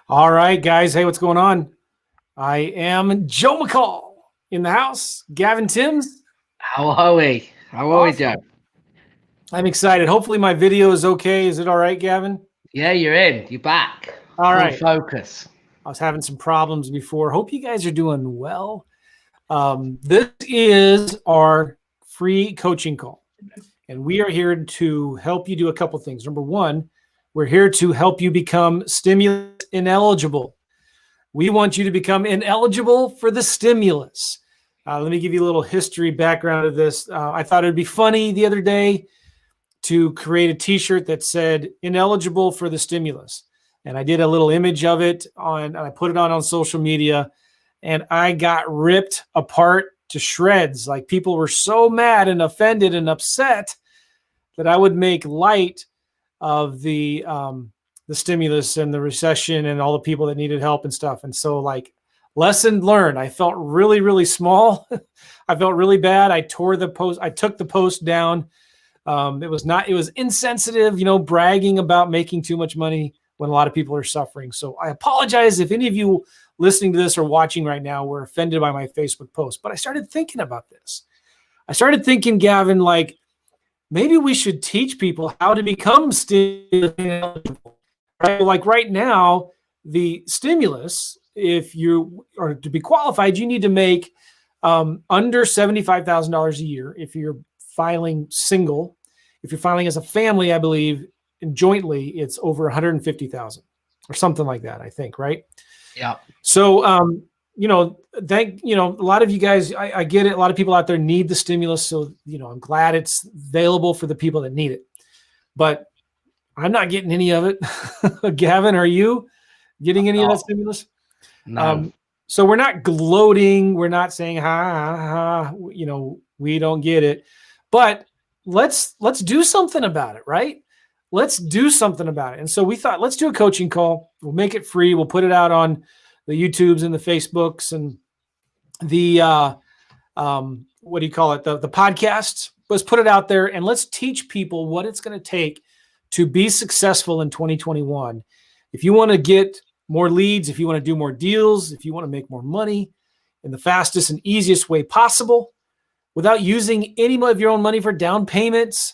All right, guys. Hey, what's going on? I am Joe McCall in the house. Gavin Timms. How are we? How are we, Joe? Awesome. I'm excited. Hopefully my video is okay. Is it all right, Gavin? Yeah, you're in. You're back. All Full right. focus. I was having some problems before. Hope you guys are doing well. This is our free coaching call, and we are here to help you do a couple things. Number one, we're here to help you become stimulus ineligible. We want you to become ineligible for the stimulus. Let me give you a little history background of this. I thought it would be funny the other day to create a t-shirt that said ineligible for the stimulus. And I did a little image of it and I put it on social media, and I got ripped apart to shreds. Like, people were so mad and offended and upset that I would make light of the stimulus and the recession and all the people that needed help and stuff. And so, like, lesson learned. I felt really, really small. I felt really bad. I tore the post. I took the post down. It was insensitive, bragging about making too much money when a lot of people are suffering. So I apologize if any of you listening to this or watching right now were offended by my Facebook post. But I started thinking about this. I started thinking, Gavin, like, maybe we should teach people how to become stimulus eligible. Right? Like right now, the stimulus, if you are to be qualified, you need to make under $75,000 a year. If you're filing single, if you're filing as a family, I believe, and jointly, it's over 150,000 or something like that, I think, right? Yeah. So, a lot of you guys, I get it. A lot of people out there need the stimulus. So, I'm glad it's available for the people that need it. But I'm not getting any of it. Gavin, are you getting any of that stimulus? No. So we're not gloating. We're not saying, we don't get it. But let's do something about it, right? Let's do something about it. And so we thought, let's do a coaching call. We'll make it free. We'll put it out on the YouTubes and the Facebooks and the what do you call it? The podcasts. Let's put it out there and let's teach people what it's going to take to be successful in 2021. If you want to get more leads, if you want to do more deals, if you want to make more money in the fastest and easiest way possible, without using any of your own money for down payments,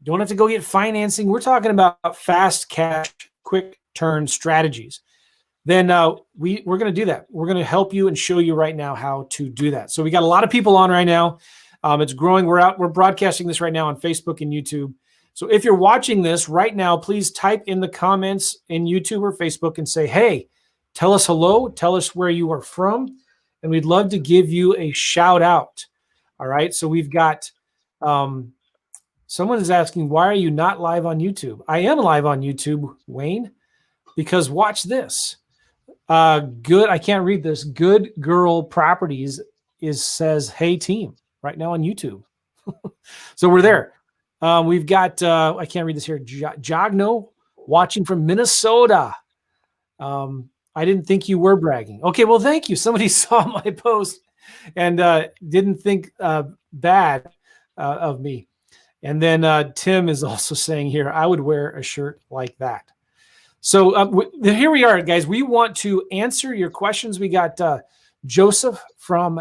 you don't have to go get financing. We're talking about fast cash, quick turn strategies. Then we're going to do that. We're going to help you and show you right now how to do that. So we got a lot of people on right now. It's growing. We're broadcasting this right now on Facebook and YouTube. So if you're watching this right now, please type in the comments in YouTube or Facebook and say, hey, tell us hello. Tell us where you are from. And we'd love to give you a shout out. All right. So we've got someone is asking, why are you not live on YouTube? I am live on YouTube, Wayne, because watch this. Good. I can't read this. Good Girl Properties says, hey, team, right now on YouTube. So we're there. We've got, I can't read this here, Jogno watching from Minnesota. I didn't think you were bragging. Okay, well, thank you. Somebody saw my post and didn't think bad of me. And then Tim is also saying here, I would wear a shirt like that. So here we are, guys. We want to answer your questions. We got Joseph from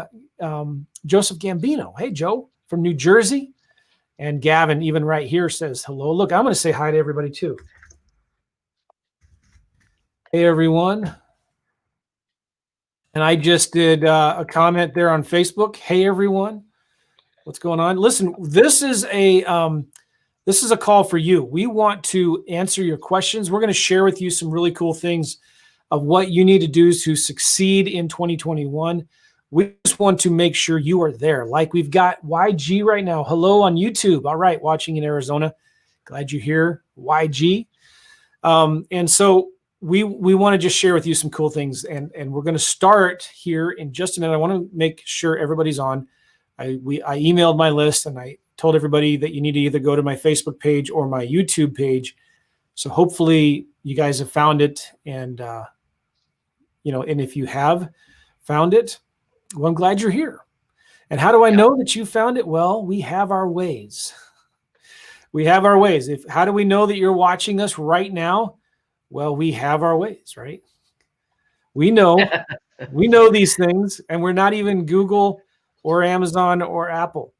Joseph Gambino. Hey, Joe from New Jersey. And Gavin, even right here, says hello. Look, I'm going to say hi to everybody too. Hey, everyone. And I just did a comment there on Facebook. Hey, everyone. What's going on? Listen, this is a call for you. We want to answer your questions. We're going to share with you some really cool things of what you need to do to succeed in 2021. We just want to make sure you are there. Like we've got YG right now. Hello on YouTube. All right, watching in Arizona. Glad you're here, YG. And so we want to just share with you some cool things. And we're going to start here in just a minute. I want to make sure everybody's on. I emailed my list and I told everybody that you need to either go to my Facebook page or my YouTube page. So hopefully you guys have found it. And, and if you have found it, well, I'm glad you're here. And how do I know that you found it? Well, we have our ways. We have our ways. How do we know that you're watching us right now? Well, we have our ways, right? We know these things, and we're not even Google or Amazon or Apple.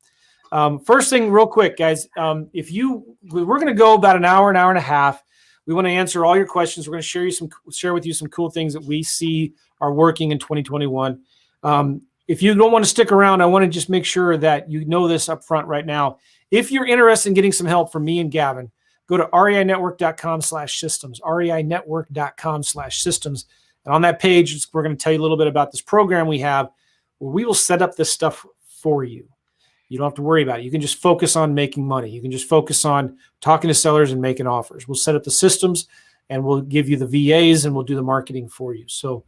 First thing, real quick, guys, we're going to go about an hour and a half. We want to answer all your questions. We're going to share with you some cool things that we see are working in 2021. If you don't want to stick around, I want to just make sure that you know this up front right now. If you're interested in getting some help from me and Gavin, go to reinetwork.com/systems, reinetwork.com/systems. And on that page, we're going to tell you a little bit about this program we have where we will set up this stuff for you. You don't have to worry about it. You can just focus on making money. You can just focus on talking to sellers and making offers. We'll set up the systems and we'll give you the VAs and we'll do the marketing for you. So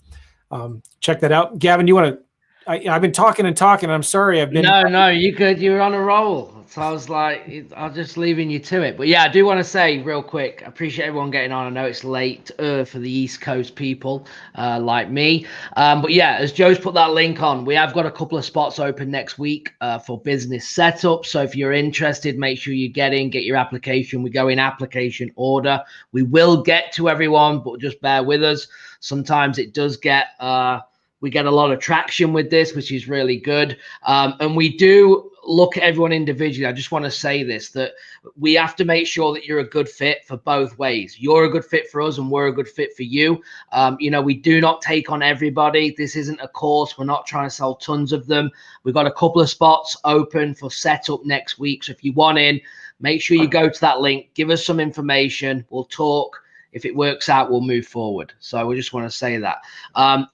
check that out. Gavin, you want to, I've been talking and talking. I'm sorry. No, you could. You're on a roll. So I was like, I'm just leaving you to it. But yeah, I do want to say real quick, I appreciate everyone getting on. I know it's late for the East Coast people like me. But yeah, as Joe's put that link on, we have got a couple of spots open next week for business setup. So if you're interested, make sure you get your application. We go in application order. We will get to everyone, but just bear with us. Sometimes it does get... we get a lot of traction with this, which is really good. And we do look at everyone individually. I just want to say this, that we have to make sure that you're a good fit for both ways. You're a good fit for us and we're a good fit for you. We do not take on everybody. This isn't a course. We're not trying to sell tons of them. We've got a couple of spots open for setup next week. So if you want in, make sure you go to that link, give us some information. We'll talk. If it works out, we'll move forward. So we just want to say that.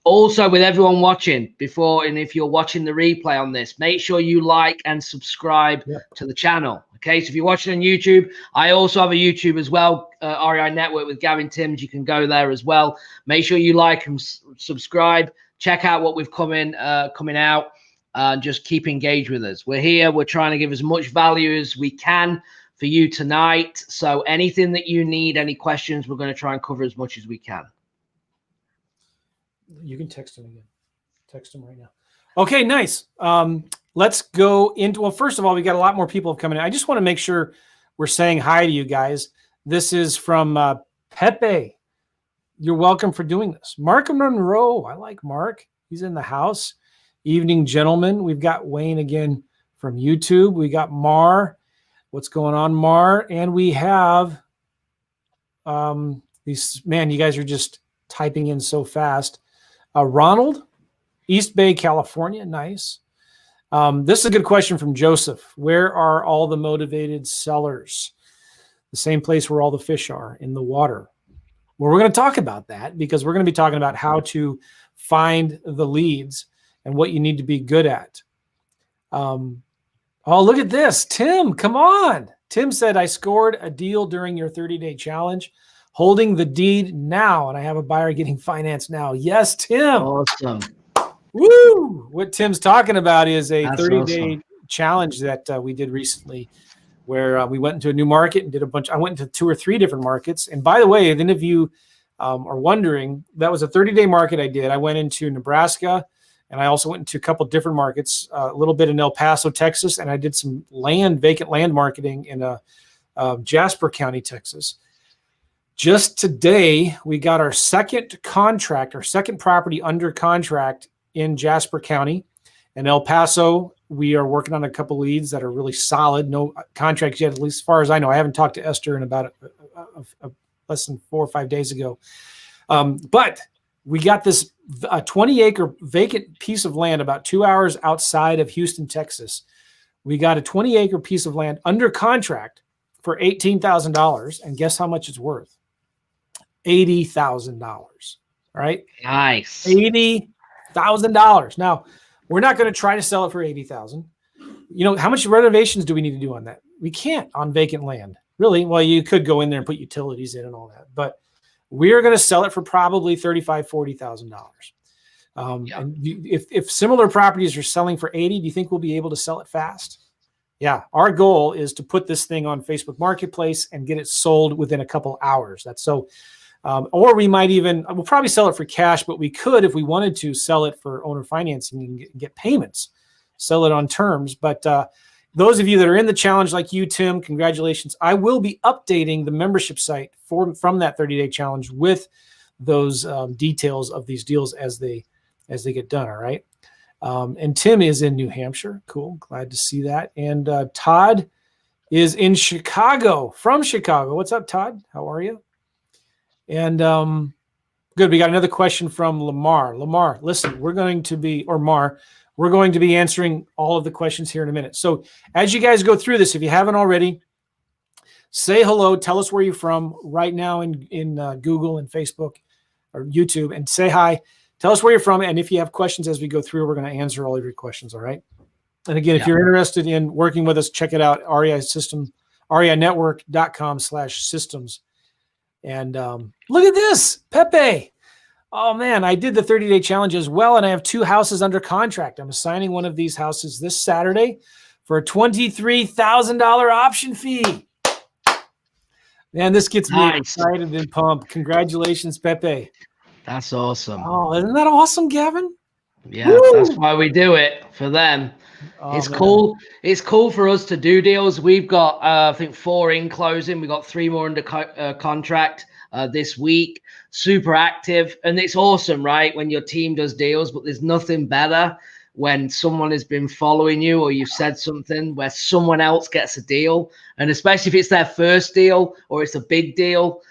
Also, with everyone watching and if you're watching the replay on this, make sure you like and subscribe to the channel. Okay, so if you're watching on YouTube, I also have a YouTube as well, REI Network with Gavin Timms. You can go there as well. Make sure you like and subscribe. Check out what we've coming out. Just keep engaged with us. We're here. We're trying to give as much value as we can for you tonight. So anything that you need, any questions, we're going to try and cover as much as we can. You can text him again. Text him right now. Okay, nice. Let's go into, well, first of all, we got a lot more people coming in. I just want to make sure we're saying hi to you guys. This is from Pepe. You're welcome for doing this. Mark Monroe. I like Mark. He's in the house. Evening, gentlemen. We've got Wayne again from YouTube. We got Mar. What's going on, Mar? And we have these, man, you guys are just typing in so fast. Ronald, East Bay, California. Nice. This is a good question from Joseph. Where are all the motivated sellers? The same place where all the fish are, in the water. Well, we're going to talk about that because we're going to be talking about how to find the leads and what you need to be good at. Oh, look at this. Tim, come on. Tim said, I scored a deal during your 30-day challenge, holding the deed now, and I have a buyer getting financed now. Yes, Tim. Awesome. Woo! What Tim's talking about is a 30-day awesome challenge that we did recently where we went into a new market and did I went into 2 or 3 different markets. And by the way, if any of you are wondering, that was a 30-day market I did. I went into Nebraska, and I also went into a couple different markets, a little bit in El Paso, Texas, and I did some vacant land marketing in Jasper County, Texas. Just today, we got our second property under contract in Jasper County. In El Paso, we are working on a couple leads that are really solid. No contracts yet, at least as far as I know. I haven't talked to Esther in about less than 4 or 5 days ago. But we got this 20-acre vacant piece of land about 2 hours outside of Houston, Texas. We got a 20-acre piece of land under contract for $18,000. And guess how much it's worth? $80,000. All right. Nice. $80,000. Now, we're not going to try to sell it for $80,000. You know, how much renovations do we need to do on that? We can't on vacant land. Really? Well, you could go in there and put utilities in and all that, but we're going to sell it for probably $35,000, $40,000. And if similar properties are selling for 80, do you think we'll be able to sell it fast? Yeah. Our goal is to put this thing on Facebook Marketplace and get it sold within a couple hours. That's so, or we might we'll probably sell it for cash, but we could, if we wanted to, sell it for owner financing and get payments, sell it on terms. But those of you that are in the challenge like you, Tim, congratulations. I will be updating the membership site from that 30-day challenge with those details of these deals as they get done. All right. And Tim is in New Hampshire. Cool. Glad to see that. And Todd is in Chicago, from Chicago. What's up, Todd? How are you? And good. We got another question from Lamar. Lamar, listen, we're going to be answering all of the questions here in a minute. So as you guys go through this, if you haven't already, say hello. Tell us where you're from right now in Google and Facebook or YouTube, and say hi. Tell us where you're from. And if you have questions as we go through, we're going to answer all of your questions. All right. And again, if you're interested in working with us, check it out, reinetwork.com/systems. And look at this, Pepe. Oh, man, I did the 30-day challenge as well, and I have 2 houses under contract. I'm assigning one of these houses this Saturday for a $23,000 option fee. Man, this gets me excited and pumped. Congratulations, Pepe. That's awesome. Oh, isn't that awesome, Gavin? Yeah, Woo! That's why we do it, for them. Oh, it's man. Cool. It's cool for us to do deals. We've got, I think, 4 in closing. We've got 3 more under contract this week. Super active. And it's awesome, right, when your team does deals. But there's nothing better when someone has been following you, or you've said something where someone else gets a deal. And especially if it's their first deal or it's a big deal,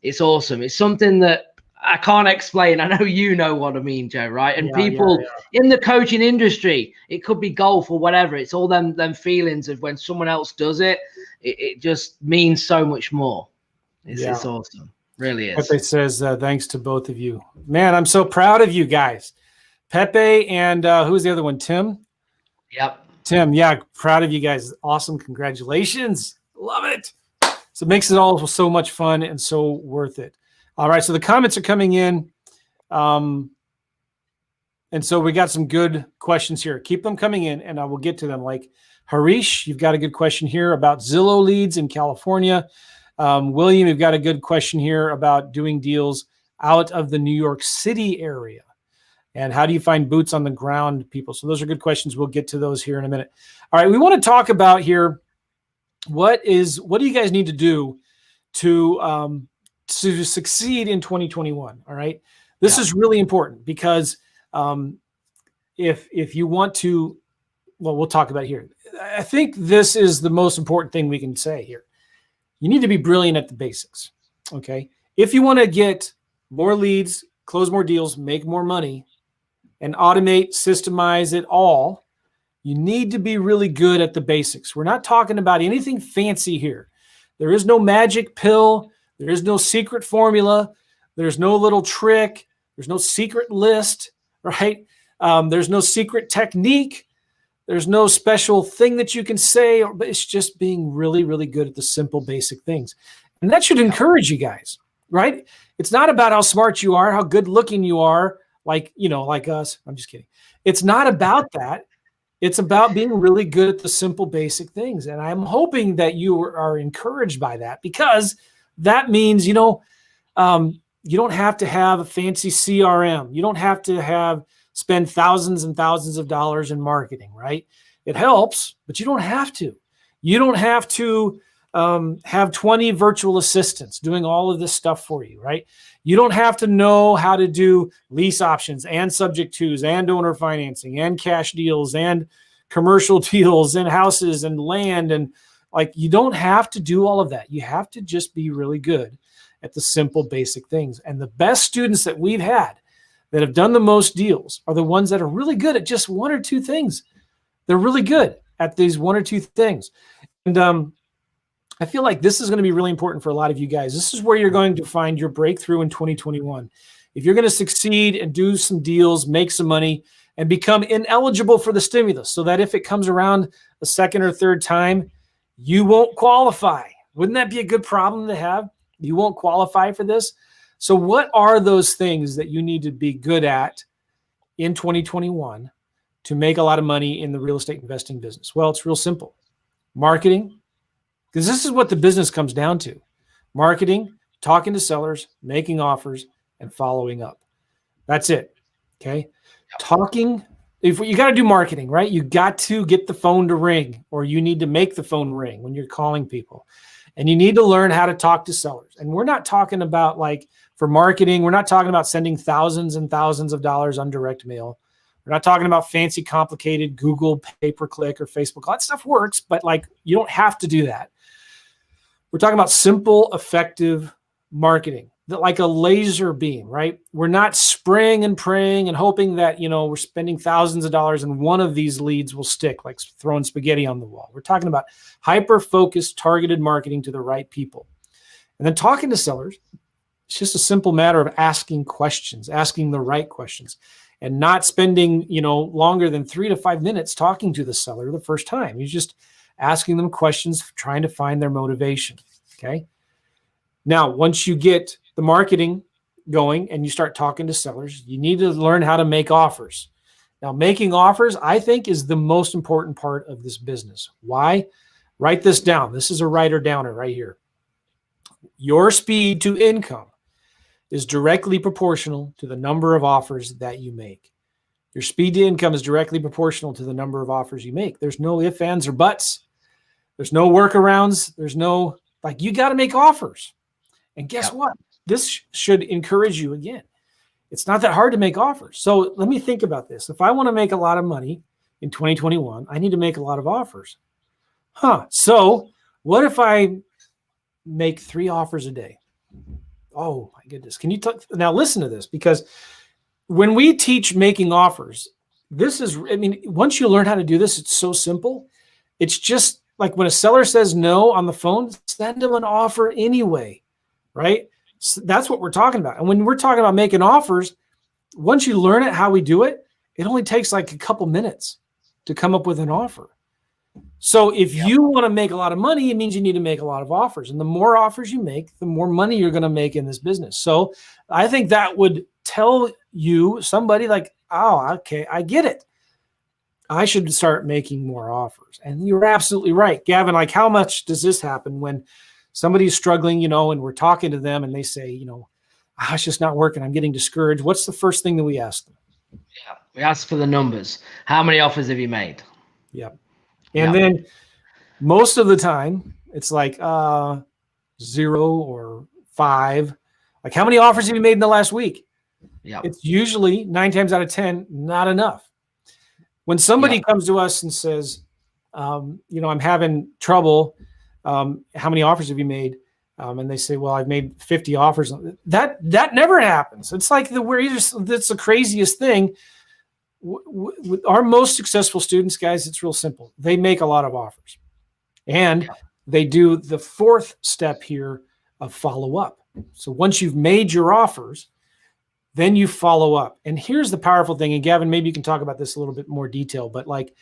it's awesome. It's something that I can't explain. I know you know what I mean, Joe, right? And people in the coaching industry, it could be golf or whatever. It's all them feelings of when someone else does it. It just means so much more. It's awesome. Really is. Pepe says, thanks to both of you. Man, I'm so proud of you guys. Pepe and who's the other one? Tim? Yep. Tim, yeah, proud of you guys. Awesome. Congratulations. Love it. So it makes it all so much fun and so worth it. All right, so the comments are coming in. And so we got some good questions here. Keep them coming in, and I will get to them. Like Harish, you've got a good question here about Zillow leads in California. William, you've got a good question here about doing deals out of the New York City area. And how do you find boots on the ground people? So those are good questions. We'll get to those here in a minute. All right, we want to talk about here, what do you guys need to do to succeed in 2021. All right. This is really important because if you want to, well, we'll talk about it here. I think this is the most important thing we can say here. You need to be brilliant at the basics. Okay. If you want to get more leads, close more deals, make more money, and automate, systemize it all, you need to be really good at the basics. We're not talking about anything fancy here. There is no magic pill. There is no secret formula. There's no little trick. There's no secret list, right? There's no secret technique. There's no special thing that you can say, but it's just being really, really good at the simple, basic things. And that should encourage you guys, right? It's not about how smart you are, how good looking you are, like us. I'm just kidding. It's not about that. It's about being really good at the simple, basic things. And I'm hoping that you are encouraged by that, because that means, you don't have to have a fancy CRM. You don't have to spend thousands and thousands of dollars in marketing, right? It helps, but you don't have to. You don't have to have 20 virtual assistants doing all of this stuff for you, right? You don't have to know how to do lease options and subject tos and owner financing and cash deals and commercial deals and houses and land. And you don't have to do all of that. You have to just be really good at the simple, basic things. And the best students that we've had that have done the most deals are the ones that are really good at just 1 or 2 things. They're really good at these 1 or 2 things. And I feel like this is going to be really important for a lot of you guys. This is where you're going to find your breakthrough in 2021. If you're going to succeed and do some deals, make some money, and become ineligible for the stimulus, so that if it comes around a second or third time, you won't qualify. Wouldn't that be a good problem to have? You won't qualify for this. So what are those things that you need to be good at in 2021 to make a lot of money in the real estate investing business? Well, it's real simple. Marketing, because this is what the business comes down to. Marketing, talking to sellers, making offers, and following up. That's it. Okay. Talking, if you got to do marketing, right? You got to get the phone to ring, or you need to make the phone ring when you're calling people. And you need to learn how to talk to sellers. And we're not talking about like for marketing, we're not talking about sending thousands and thousands of dollars on direct mail. We're not talking about fancy, complicated Google pay-per-click or Facebook. All that stuff works, but like you don't have to do that. We're talking about simple, effective marketing, that like a laser beam, right? We're not spraying and praying and hoping that, we're spending thousands of dollars and one of these leads will stick, like throwing spaghetti on the wall. We're talking about hyper-focused, targeted marketing to the right people. And then talking to sellers, it's just a simple matter of asking questions, asking the right questions, and not spending, longer than 3 to 5 minutes talking to the seller the first time. You're just asking them questions, trying to find their motivation, okay? Now, once you get the marketing going and you start talking to sellers, you need to learn how to make offers. Now, making offers, I think, is the most important part of this business. Why? Write this down. This is a writer downer right here. Your speed to income is directly proportional to the number of offers that you make. Your speed to income is directly proportional to the number of offers you make. There's no ifs, ands, or buts. There's no workarounds. There's no, you got to make offers. And guess what? This should encourage you again. It's not that hard to make offers. So let me think about this. If I want to make a lot of money in 2021, I need to make a lot of offers. So what if I make 3 offers a day? Oh my goodness. Can you now listen to this, because when we teach making offers, once you learn how to do this, it's so simple. It's just like when a seller says no on the phone, send them an offer anyway, right? So that's what we're talking about. And when we're talking about making offers, once you learn it, how we do it, it only takes like a couple minutes to come up with an offer. So if you want to make a lot of money, it means you need to make a lot of offers. And the more offers you make, the more money you're going to make in this business. So I think that would tell you, somebody like, oh, okay, I get it. I should start making more offers. And you're absolutely right. Gavin, like how much does this happen when somebody's struggling, and we're talking to them and they say, it's just not working. I'm getting discouraged. What's the first thing that we ask them? Yeah, we ask for the numbers. How many offers have you made? Yep. And then most of the time it's like 0 or 5. Like how many offers have you made in the last week? Yeah. It's usually 9 times out of 10, not enough. When somebody comes to us and says, I'm having trouble, how many offers have you made? And they say, well, I've made 50 offers. That never happens. It's like that's the craziest thing. With our most successful students, guys, it's real simple. They make a lot of offers. And they do the 4th step here of follow up. So once you've made your offers, then you follow up. And here's the powerful thing. And Gavin, maybe you can talk about this a little bit more detail, but like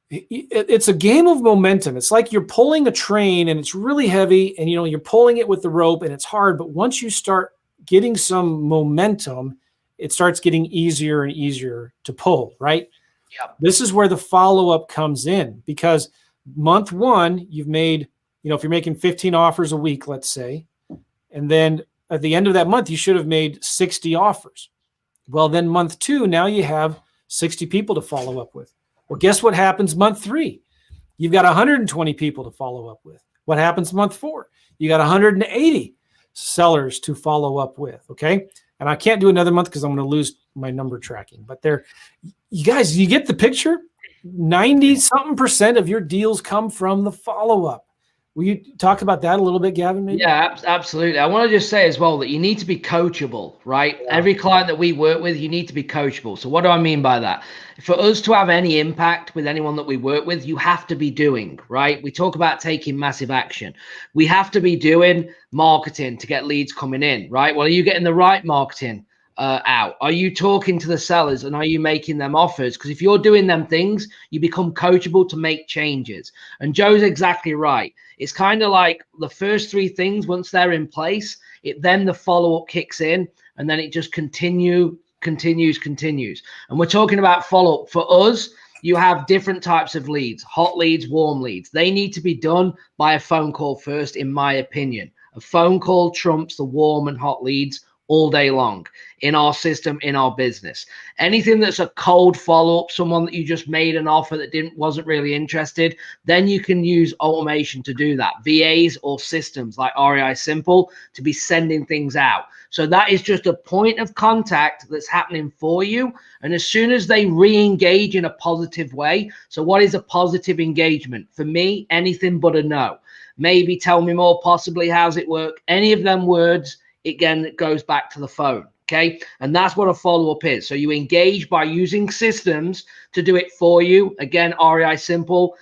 it's a game of momentum. It's like you're pulling a train and it's really heavy and you're pulling it with the rope and it's hard. But once you start getting some momentum, it starts getting easier and easier to pull, right? Yep. This is where the follow-up comes in, because month 1, you've made, if you're making 15 offers a week, let's say, and then at the end of that month, you should have made 60 offers. Well, then month 2, now you have 60 people to follow up with. Well, guess what happens month 3? You've got 120 people to follow up with. What happens month 4? You got 180 sellers to follow up with, okay? And I can't do another month because I'm going to lose my number tracking. But you guys, you get the picture? 90-something% of your deals come from the follow-up. Will you talk about that a little bit, Gavin, maybe? Yeah, absolutely. I want to just say as well that you need to be coachable, right? Yeah. Every client that we work with, you need to be coachable. So what do I mean by that? For us to have any impact with anyone that we work with, you have to be doing, right? We talk about taking massive action. We have to be doing marketing to get leads coming in, right? Well, are you getting the right marketing out? Are you talking to the sellers and are you making them offers? Because if you're doing them things, you become coachable to make changes. And Joe's exactly right. It's kind of like the first 3 things, once they're in place, then the follow-up kicks in and then it just continues. And we're talking about follow-up. For us, you have different types of leads, hot leads, warm leads. They need to be done by a phone call first, in my opinion. A phone call trumps the warm and hot leads all day long in our system, in our business. Anything that's a cold follow-up, someone that you just made an offer that wasn't really interested, then you can use automation to do that. VAs or systems like REI Simple to be sending things out. So that is just a point of contact that's happening for you. And as soon as they re-engage in a positive way, so what is a positive engagement? For me, anything but a no. Maybe tell me more, possibly, how's it work? Any of them words, again, it goes back to the phone. Okay. And that's what a follow-up is. So you engage by using systems to do it for you. Again, REI Simple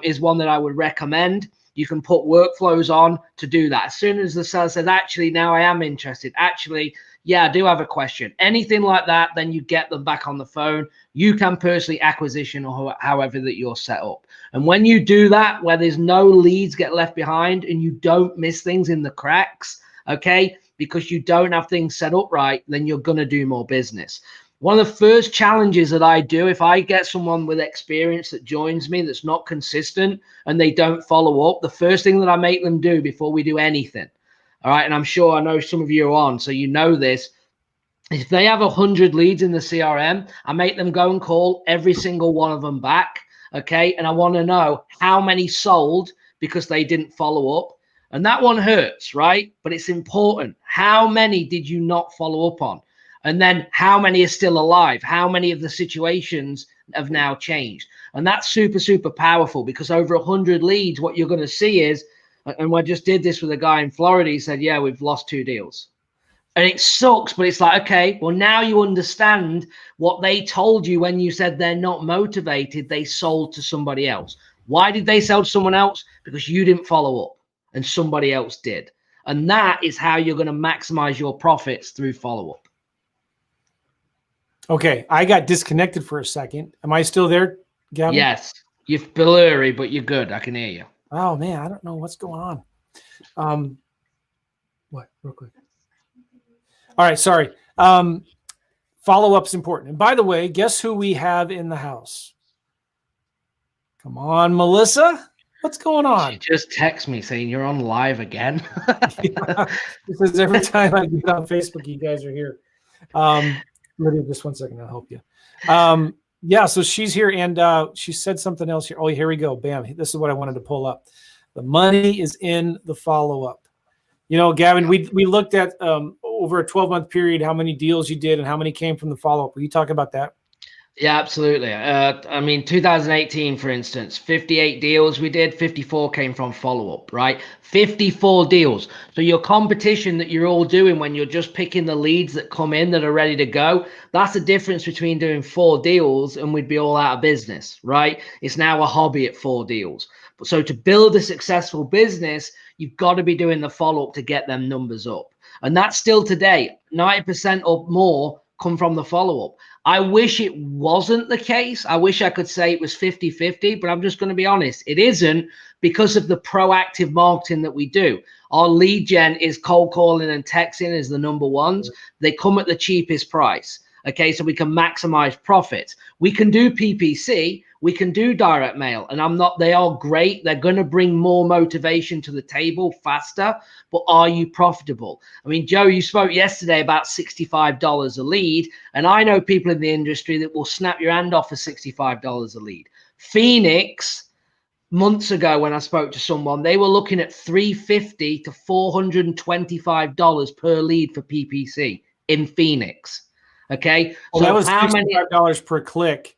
is one that I would recommend. You can put workflows on to do that. As soon as the seller says, actually, now I am interested. Actually, yeah, I do have a question. Anything like that, then you get them back on the phone. You can personally acquisition or however that you're set up. And when you do that, where there's no leads get left behind and you don't miss things in the cracks, okay, because you don't have things set up right, then you're going to do more business. One of the first challenges that I do, if I get someone with experience that joins me that's not consistent and they don't follow up, the first thing that I make them do before we do anything, all right, and I'm sure I know some of you are on, so you know this, if they have 100 leads in the CRM, I make them go and call every single one of them back, okay, and I want to know how many sold because they didn't follow up. And that one hurts, right? But it's important. How many did you not follow up on? And then how many are still alive? How many of the situations have now changed? And that's super, super powerful, because over 100 leads, what you're going to see is, and I just did this with a guy in Florida. He said, yeah, we've lost 2 deals. And it sucks, but it's like, okay, well, now you understand what they told you when you said they're not motivated. They sold to somebody else. Why did they sell to someone else? Because you didn't follow up and somebody else did. And that is how you're going to maximize your profits, through follow-up. Okay, I got disconnected for a second. Am I still there, Gavin? Yes, you're blurry, but you're good. I can hear you. Oh, man, I don't know what's going on. What? Real quick. All right, sorry. Follow-up's important. And by the way, guess who we have in the house? Come on, Melissa. What's going on? She just texted me saying you're on live again. Yeah, because every time I get on Facebook, you guys are here. Lydia, just 1 second, I'll help you. Yeah, so she's here, and she said something else here. Oh, here we go. Bam. This is what I wanted to pull up. The money is in the follow-up. You know, Gavin, we looked at over a 12-month period how many deals you did and how many came from the follow-up. Will you talk about that? Yeah, absolutely. I mean, 2018, for instance, 58 deals we did, 54 came from follow-up, right? 54 deals. So your competition that you're all doing when you're just picking the leads that come in that are ready to go, that's the difference between doing 4 deals and we'd be all out of business, right? It's now a hobby at 4 deals. But so to build a successful business, you've got to be doing the follow-up to get them numbers up. And that's still today, 90% or more come from the follow-up. I wish it wasn't the case. I wish I could say it was 50-50, but I'm just going to be honest. It isn't, because of the proactive marketing that we do. Our lead gen is cold calling and texting is the number ones. They come at the cheapest price. Okay, so we can maximize profit. We can do PPC, we can do direct mail, and they are great. They're going to bring more motivation to the table faster, but are you profitable? I mean, Joe, you spoke yesterday about $65 a lead, and I know people in the industry that will snap your hand off for $65 a lead. Phoenix, months ago when I spoke to someone, they were looking at $350 to $425 per lead for PPC in Phoenix. Okay, well, so that was $65 per click.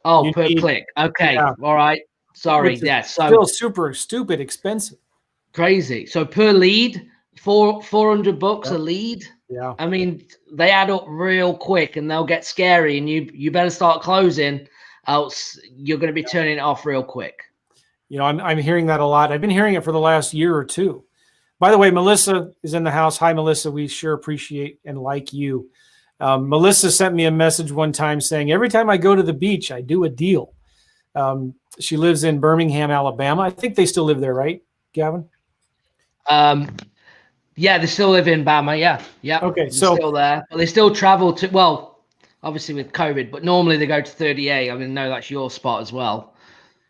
Oh, per click. Okay, yeah. All right. Sorry. Yeah. So still super stupid expensive. Crazy. So per lead, $400 a lead. Yeah. I mean, they add up real quick, and they'll get scary, and you better start closing, else you're going to be turning it off real quick. You know, I'm hearing that a lot. I've been hearing it for the last year or two. By the way, Melissa is in the house. Hi, Melissa. We sure appreciate and like you. Melissa sent me a message one time saying, every time I go to the beach, I do a deal. She lives in Birmingham, Alabama. I think they still live there, right, Gavin? Yeah, they still live in Bama. Yeah. Okay, so still there, but they still travel to, well, obviously with COVID, but normally they go to 38. I mean, no, that's your spot as well.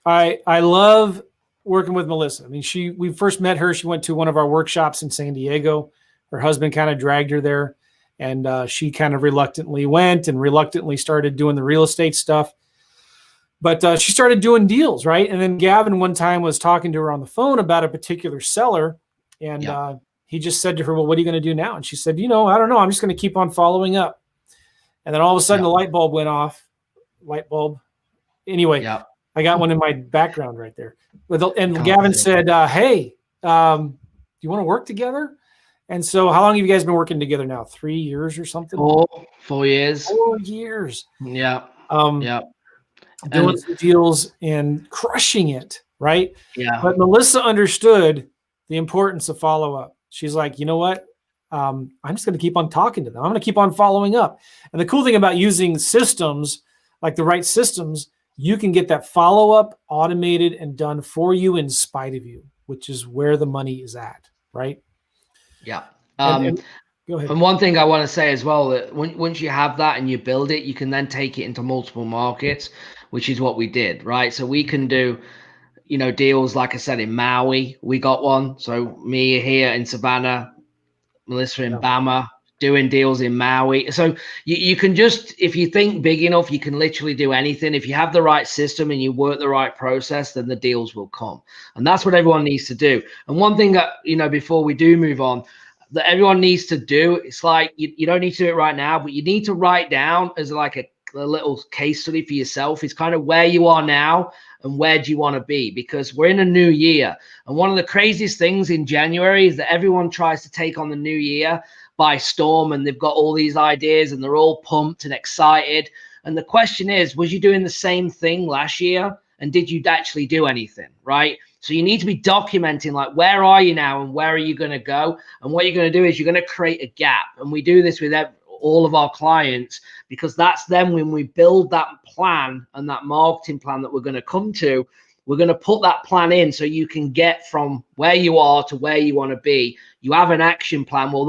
I love working with Melissa. I mean, we first met her. She went to one of our workshops in San Diego. Her husband kind of dragged her there. And she kind of reluctantly went and reluctantly started doing the real estate stuff. But she started doing deals, right? And then Gavin one time was talking to her on the phone about a particular seller. And he just said to her, well, what are you going to do now? And she said, I don't know. I'm just going to keep on following up. And then all of a sudden the light bulb went off. Light bulb. Anyway, I got one in my background right there. And Gavin said, hey, do you want to work together? And so how long have you guys been working together now? 3 years or something? 4 years. 4 years. Yeah. Doing some deals and crushing it, right? Yeah. But Melissa understood the importance of follow-up. She's like, you know what? I'm just going to keep on talking to them. I'm going to keep on following up. And the cool thing about using systems, like the right systems, you can get that follow-up automated and done for you in spite of you, which is where the money is at, right? Yeah. And go ahead. And one thing I want to say as well, that once you have that and you build it, you can then take it into multiple markets, which is what we did, right? So we can do, deals, like I said, in Maui, we got one. So me here in Savannah, Melissa in Bama, doing deals in Maui. So you can just, if you think big enough, you can literally do anything. If you have the right system and you work the right process, then the deals will come. And that's what everyone needs to do. And one thing that, before we do move on, that everyone needs to do, it's like you don't need to do it right now, but you need to write down as like a little case study for yourself. It's kind of where you are now and where do you want to be, because we're in a new year. And one of the craziest things in January is that everyone tries to take on the new year by storm, and they've got all these ideas and they're all pumped and excited. And the question is, was you doing the same thing last year? And did you actually do anything, right? So you need to be documenting, like, where are you now and where are you going to go? And what you're going to do is you're going to create a gap. And we do this with all of our clients, because that's then when we build that plan and that marketing plan that we're going to come to, we're going to put that plan in so you can get from where you are to where you want to be. You have an action plan. Well,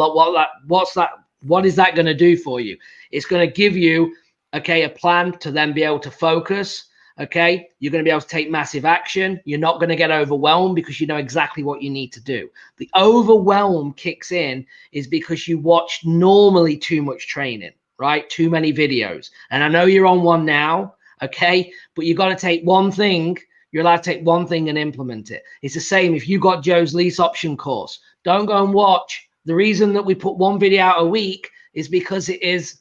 what is that going to do for you? It's going to give you, a plan to then be able to focus. Okay, you're going to be able to take massive action. You're not going to get overwhelmed because you know exactly what you need to do. The overwhelm kicks in is because you watch normally too much training, right? Too many videos. And I know you're on one now, okay? But you got to take one thing. You're allowed to take one thing and implement it. It's the same if you got Joe's lease option course. Don't go and watch. The reason that we put one video out a week is because it is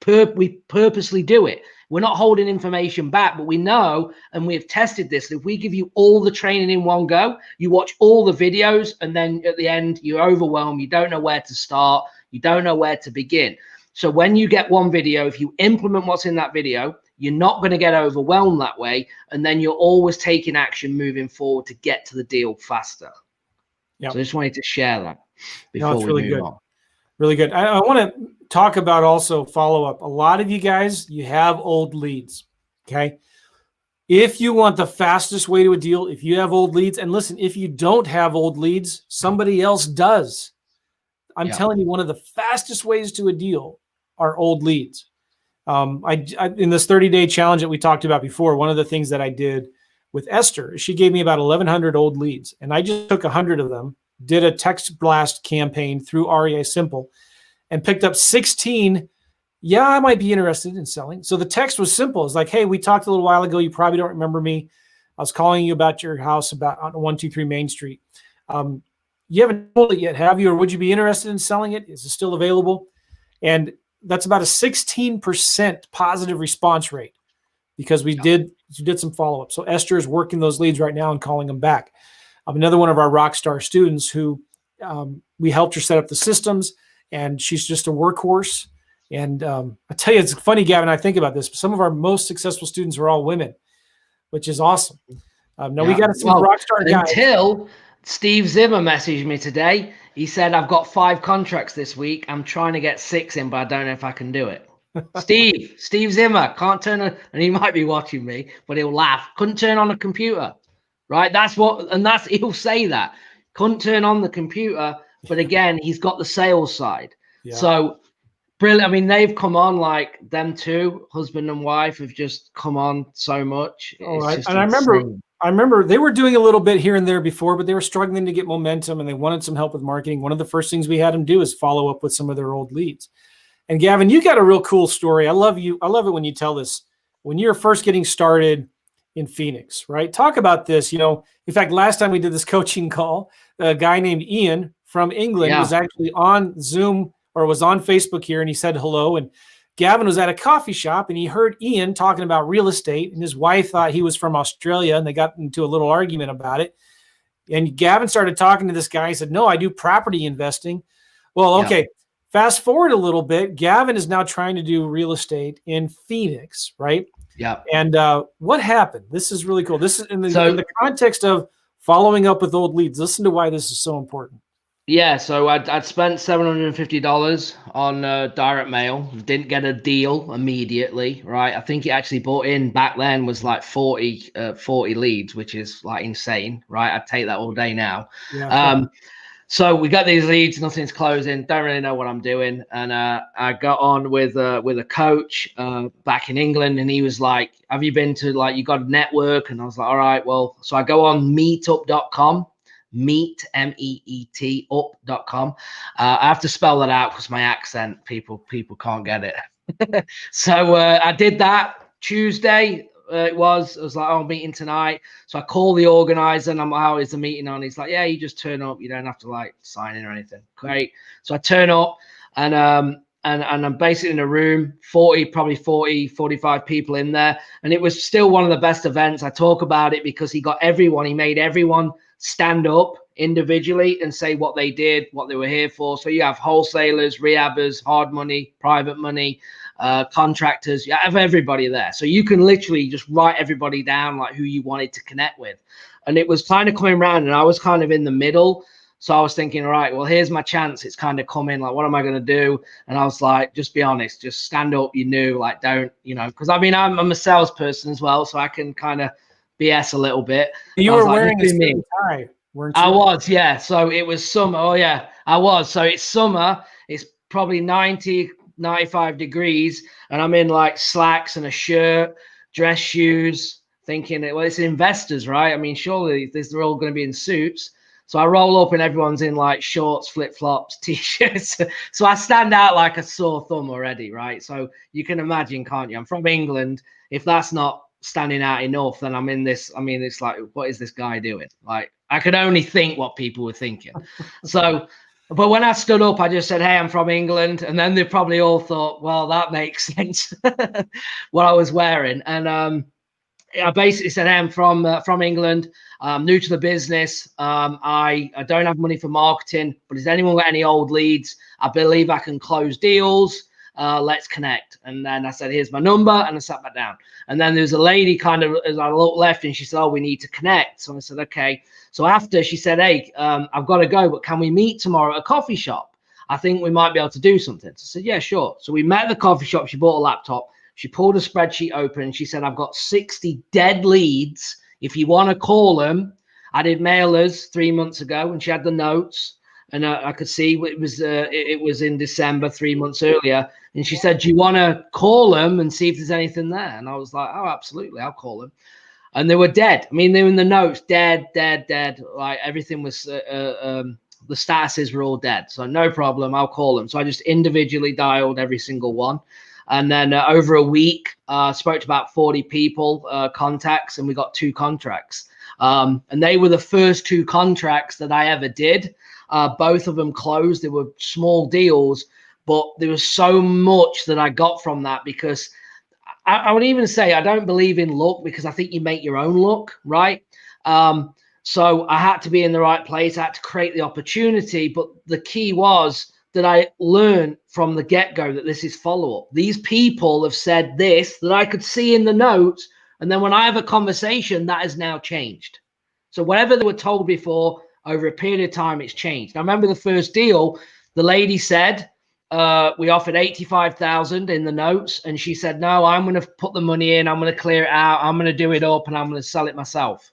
we purposely do it. We're not holding information back, but we know, and we have tested this, that if we give you all the training in one go, you watch all the videos, and then at the end, you're overwhelmed. You don't know where to start. You don't know where to begin. So when you get one video, if you implement what's in that video, you're not going to get overwhelmed that way. And then you're always taking action moving forward to get to the deal faster. Yep. So I just wanted to share that before we move on. Really good. I want to talk about also follow-up. A lot of you guys, you have old leads, okay? If you want the fastest way to a deal, if you have old leads, and listen, if you don't have old leads, somebody else does. I'm telling you, one of the fastest ways to a deal are old leads. I in this 30-day challenge that we talked about before, one of the things that I did with Esther, she gave me about 1,100 old leads, and I just took 100 of them, did a text blast campaign through REI Simple, and picked up 16. Yeah, I might be interested in selling. So the text was simple. It's like, hey, we talked a little while ago. You probably don't remember me. I was calling you about your house on 123 Main Street. You haven't sold it yet, have you? Or would you be interested in selling it? Is it still available? And that's about a 16% positive response rate because we did some follow-up. So Esther is working those leads right now and calling them back. Another one of our rock star students who we helped her set up the systems, and she's just a workhorse. And I tell you, it's funny, Gavin, I think about this, but some of our most successful students are all women, which is awesome. Now we got some rock star guys. Until Steve Zimmer messaged me today. He said, I've got 5 contracts this week. I'm trying to get 6 in, but I don't know if I can do it. Steve Zimmer can't turn on, and he might be watching me, but he'll laugh. Couldn't turn on a computer, right? He'll say that. Couldn't turn on the computer, but again, he's got the sales side. Yeah. So brilliant. I mean, they've come on, like them two, husband and wife, have just come on so much. All It's right. just And insane. I remember they were doing a little bit here and there before, but they were struggling to get momentum and they wanted some help with marketing. One of the first things we had them do is follow up with some of their old leads. And Gavin, you got a real cool story. I love you. I love it when you tell this. When you're first getting started in Phoenix, right? Talk about this. In fact, last time we did this coaching call, a guy named Ian from England Yeah. was actually on Zoom or was on Facebook here, and he said hello. And Gavin was at a coffee shop and he heard Ian talking about real estate, and his wife thought he was from Australia, and they got into a little argument about it. And Gavin started talking to this guy. He said, "No, I do property investing." Well, Yeah. okay. Fast forward a little bit. Gavin is now trying to do real estate in Phoenix, right? Yeah. And what happened? This is really cool. This is in So the context of following up with old leads. Listen to why this is so important. yeah, so I'd spent $750 on direct mail. Didn't get a deal immediately, right? I think it actually bought in back then was like 40 leads, which is like insane, right? I'd take that all day now. Yeah. So we got these leads, nothing's closing, don't really know what I'm doing. And I got on with a coach back in England, and he was like, have you been to, like, you got a network? And I was like, all right, well, so I go on meetup.com. Meet, MEET, up.com. I have to spell that out because my accent, people can't get it. So I did that Tuesday. I was like, oh, meeting tonight. So I call the organizer and I'm like, how is the meeting on? He's like, yeah, you just turn up. You don't have to like sign in or anything. Great. So I turn up and I'm basically in a room, 45 people in there. And it was still one of the best events. I talk about it because he made everyone stand up individually and say what they did, what they were here for. So you have wholesalers, rehabbers, hard money, private money, contractors. You have everybody there. So you can literally just write everybody down, like who you wanted to connect with. And it was kind of coming around and I was kind of in the middle. So I was thinking, all right, well, here's my chance. It's kind of coming. Like, what am I going to do? And I was like, just be honest, just stand up. Like, don't, because I mean, I'm a salesperson as well. So I can kind of BS a little bit. You I was were like, wearing a suit and tie, weren't you? I was, yeah. So it was summer. Oh, yeah, I was. So it's summer. It's probably 90, 95 degrees. And I'm in like slacks and a shirt, dress shoes, thinking, well, it's investors, right? I mean, surely they're all going to be in suits. So I roll up and everyone's in like shorts, flip-flops, t-shirts. So I stand out like a sore thumb already, right? So you can imagine, can't you? I'm from England. If that's not standing out enough, then I'm in this. I mean, it's like, what is this guy doing? Like, I could only think what people were thinking. So, but when I stood up, I just said, hey, I'm from England. And then they probably all thought, well, that makes sense what I was wearing. And I basically said, hey, I'm from England. I'm new to the business. I don't have money for marketing, but has anyone got any old leads? I believe I can close deals. Let's connect. And then I said, here's my number. And I sat back down. And then there's a lady kind of, as I looked left, and she said, oh, we need to connect. So I said, okay. So after she said, hey, I've got to go, but can we meet tomorrow at a coffee shop? I think we might be able to do something. So I said, yeah, sure. So we met at the coffee shop. She bought a laptop. She pulled a spreadsheet open and she said, I've got 60 dead leads. If you want to call them, I did mailers 3 months ago and she had the notes. And I could see it was in December, 3 months earlier. And she said, do you want to call them and see if there's anything there? And I was like, oh, absolutely. I'll call them. And they were dead. I mean, they were in the notes, dead. Like everything was, the statuses were all dead. So no problem. I'll call them. So I just individually dialed every single one. And then over a week, spoke to about 40 people, contacts, and we got 2 contracts. And they were the first 2 contracts that I ever did. Both of them closed. They were small deals, but there was so much that I got from that because I would even say I don't believe in luck because I think you make your own luck, right? So I had to be in the right place. I had to create the opportunity. But the key was that I learned from the get-go that this is follow-up. These people have said this that I could see in the notes. And then when I have a conversation, that has now changed. So whatever they were told before, over a period of time, it's changed. I remember the first deal, the lady said, we offered 85,000 in the notes. And she said, no, I'm going to put the money in. I'm going to clear it out. I'm going to do it up and I'm going to sell it myself.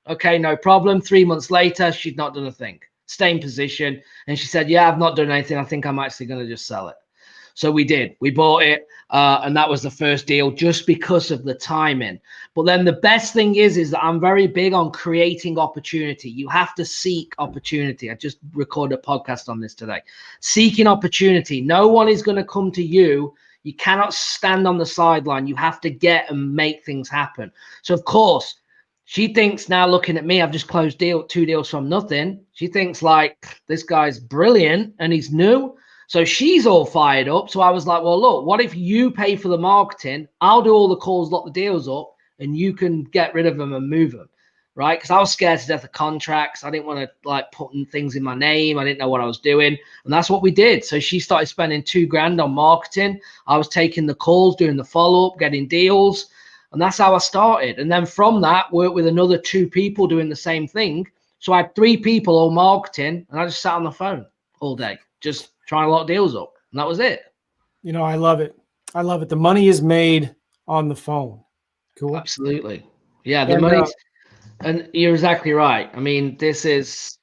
Okay, no problem. 3 months later, she'd not done a thing. Same position. And she said, yeah, I've not done anything. I think I'm actually going to just sell it. So we did. We bought it, and that was the first deal just because of the timing. But then the best thing is that I'm very big on creating opportunity. You have to seek opportunity. I just recorded a podcast on this today. Seeking opportunity. No one is going to come to you. You cannot stand on the sideline. You have to get and make things happen. So, of course, she thinks now, looking at me, I've just closed 2 deals from nothing. She thinks like this guy's brilliant and he's new. So she's all fired up. So I was like, well, look, what if you pay for the marketing? I'll do all the calls, lock the deals up, and you can get rid of them and move them. Right. Because I was scared to death of contracts. I didn't want to like putting things in my name. I didn't know what I was doing. And that's what we did. So she started spending $2,000 on marketing. I was taking the calls, doing the follow up, getting deals. And that's how I started. And then from that, worked with another 2 people doing the same thing. So I had 3 people all marketing, and I just sat on the phone all day, just trying to lock deals up. And that was it. You know, I love it. I love it. The money is made on the phone. Cool. Absolutely. Yeah, the money's, and you're exactly right. I mean, this is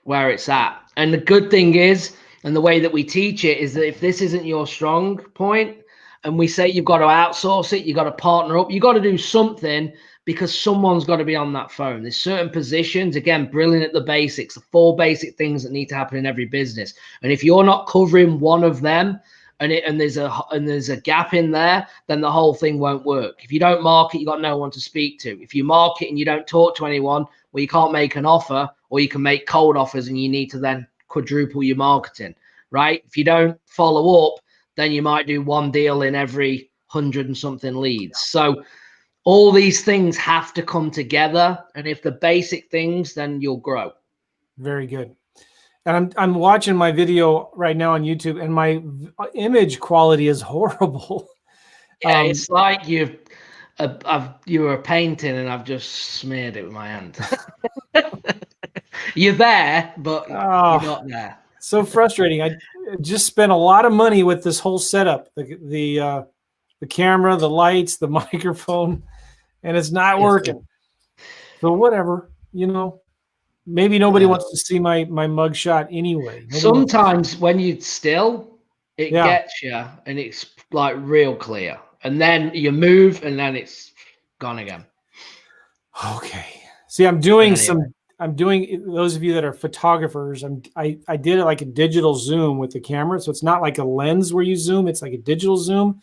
where it's at. And the good thing is, and the way that we teach it is that if this isn't your strong point, and we say you've got to outsource it, you've got to partner up, you've got to do something because someone's got to be on that phone. There's certain positions, again, brilliant at the basics, the 4 basic things that need to happen in every business. And if you're not covering one of them and there's a gap in there, then the whole thing won't work. If you don't market, you've got no one to speak to. If you market and you don't talk to anyone, well, you can't make an offer, or you can make cold offers and you need to then quadruple your marketing, right? If you don't follow up, then you might do 1 deal in every 100 and something leads. So all these things have to come together. And if the basic things, then you'll grow. Very good. And I'm watching my video right now on YouTube, and my image quality is horrible. Yeah, it's like you were painting and I've just smeared it with my hand. You're there, but you're not there. So frustrating. I just spent a lot of money with this whole setup, the camera, the lights, the microphone, and it's not working. So whatever, you know, maybe nobody wants to see my mugshot anyway. Sometimes when you still, it gets you and it's like real clear. And then you move and then it's gone again. Okay. See, I'm doing those of you that are photographers, I did it like a digital zoom with the camera. So it's not like a lens where you zoom, it's like a digital zoom.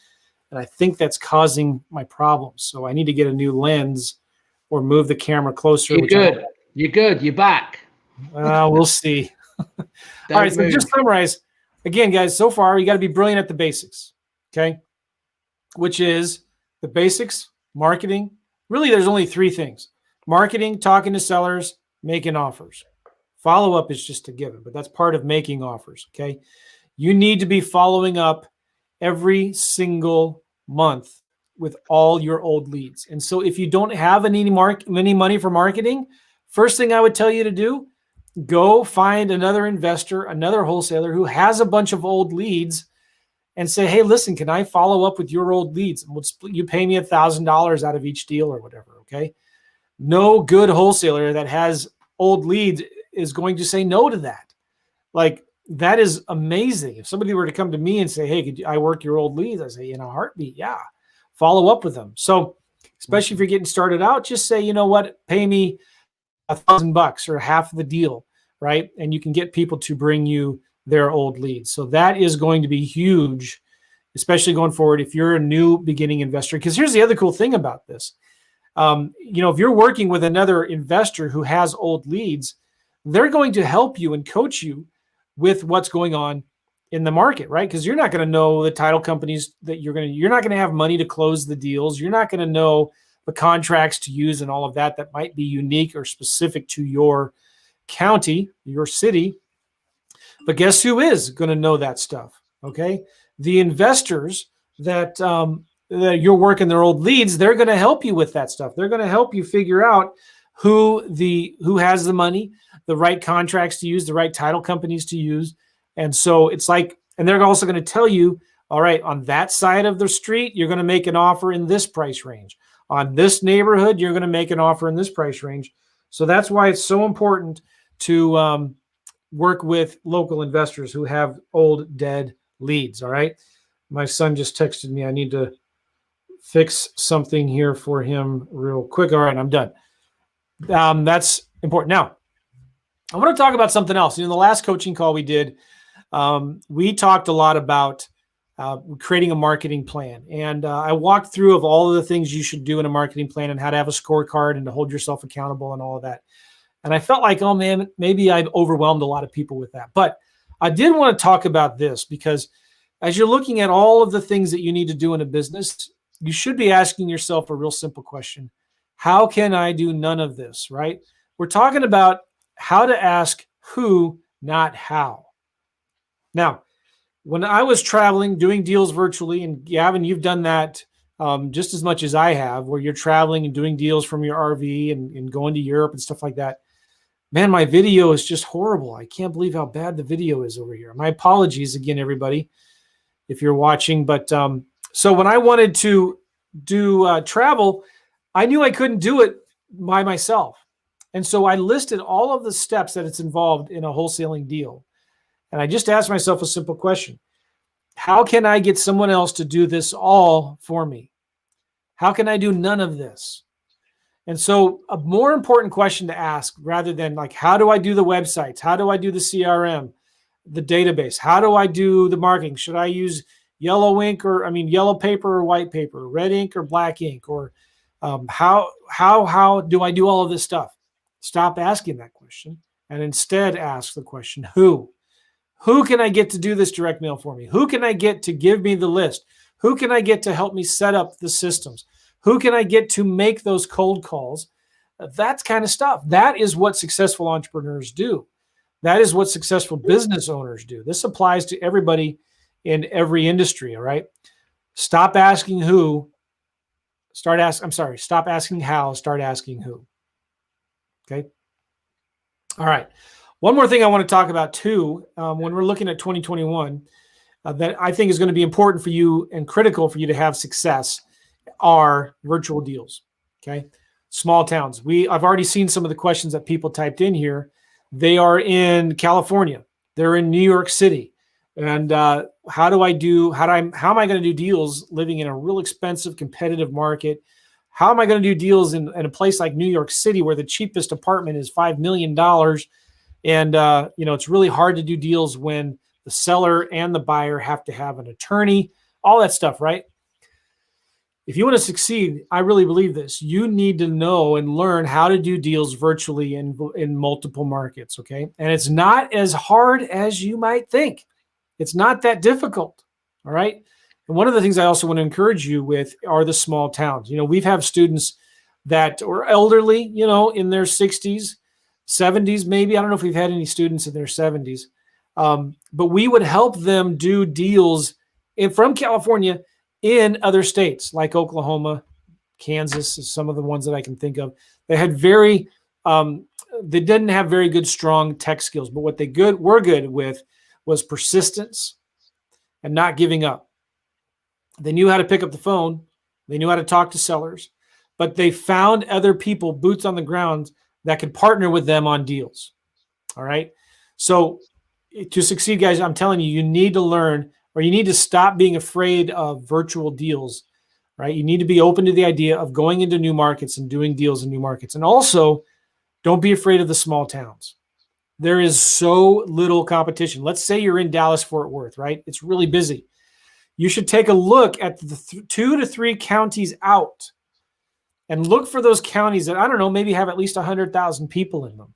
And I think that's causing my problems. So I need to get a new lens or move the camera closer. You're good. You're good. You're back. We'll see. All right. So just summarize again, guys. So far, you got to be brilliant at the basics. Okay. Which is the basics, marketing. Really, there's only 3 things: marketing, talking to sellers, making offers. Follow-up is just a given, but that's part of making offers. Okay. You need to be following up every single month with all your old leads. And so if you don't have any money for marketing, first thing I would tell you to do, go find another investor, another wholesaler who has a bunch of old leads, and say, hey, listen, can I follow up with your old leads? And you pay me $1,000 out of each deal or whatever. Okay. No good wholesaler that has old leads is going to say no to that. Like, that is amazing. If somebody were to come to me and say, hey, could I work your old leads? I say, in a heartbeat. Yeah. Follow up with them. So especially if you're getting started out, just say, you know what, pay me $1,000 or half of the deal. Right. And you can get people to bring you their old leads. So that is going to be huge, especially going forward if you're a new beginning investor. Because here's the other cool thing about this. If you're working with another investor who has old leads, they're going to help you and coach you with what's going on in the market, right? Because you're not going to know the title companies that you're not going to have money to close the deals. You're not going to know the contracts to use and all of that might be unique or specific to your county, your city. But guess who is going to know that stuff? Okay. The investors that you're working their old leads, they're going to help you with that stuff. They're going to help you figure out who has the money, the right contracts to use, the right title companies to use. And so it's like, and they're also going to tell you, all right, on that side of the street, you're going to make an offer in this price range. On this neighborhood, you're going to make an offer in this price range. So that's why it's so important to work with local investors who have old, dead leads. All right. My son just texted me. I need to fix something here for him real quick. All right, I'm done. That's important. Now, I want to talk about something else. In the last coaching call we did, we talked a lot about creating a marketing plan. And I walked through of all of the things you should do in a marketing plan and how to have a scorecard and to hold yourself accountable and all of that. And I felt like, oh man, maybe I've overwhelmed a lot of people with that. But I did want to talk about this because as you're looking at all of the things that you need to do in a business, you should be asking yourself a real simple question. How can I do none of this, right? We're talking about how to ask who, not how. Now, when I was traveling, doing deals virtually, and Gavin, you've done that just as much as I have, where you're traveling and doing deals from your RV and going to Europe and stuff like that. Man, my video is just horrible. I can't believe how bad the video is over here. My apologies again, everybody, if you're watching. But so when I wanted to do travel, I knew I couldn't do it by myself. And so I listed all of the steps that it's involved in a wholesaling deal. And I just asked myself a simple question. How can I get someone else to do this all for me? How can I do none of this? And so a more important question to ask rather than like, how do I do the websites? How do I do the CRM, the database? How do I do the marketing? Should I use yellow paper or white paper, red ink or black ink? Or how do I do all of this stuff? Stop asking that question and instead ask the question, who? Who can I get to do this direct mail for me? Who can I get to give me the list? Who can I get to help me set up the systems? Who can I get to make those cold calls? That kind of stuff. That is what successful entrepreneurs do. That is what successful business owners do. This applies to everybody in every industry, all right? Stop asking who, stop asking how, start asking who. Okay? All right. One more thing I want to talk about too, when we're looking at 2021, that I think is going to be important for you and critical for you to have success are virtual deals. Okay. Small towns. I've already seen some of the questions that people typed in here. They are in California. They're in New York City. And how am I going to do deals living in a real expensive, competitive market? How am I going to do deals in a place like New York City where the cheapest apartment is $5 million? And, it's really hard to do deals when the seller and the buyer have to have an attorney, all that stuff, right? If you want to succeed, I really believe this. You need to know and learn how to do deals virtually in multiple markets, okay? And it's not as hard as you might think. It's not that difficult, all right? And one of the things I also want to encourage you with are the small towns. We've had students that are elderly, in their 60s, 70s, maybe. I don't know if we've had any students in their 70s. But we would help them do deals from California in other states like Oklahoma, Kansas is some of the ones that I can think of. They had they didn't have very good, strong tech skills, but what they were good with was persistence and not giving up. They knew how to pick up the phone. They knew how to talk to sellers, but they found other people, boots on the ground, that could partner with them on deals. All right. So to succeed, guys, I'm telling you, you need to learn, or you need to stop being afraid of virtual deals, right? You need to be open to the idea of going into new markets and doing deals in new markets. And also, don't be afraid of the small towns. There is so little competition. Let's say you're in Dallas, Fort Worth, right? It's really busy. You should take a look at the 2 to 3 counties out and look for those counties that, I don't know, maybe have at least 100,000 people in them.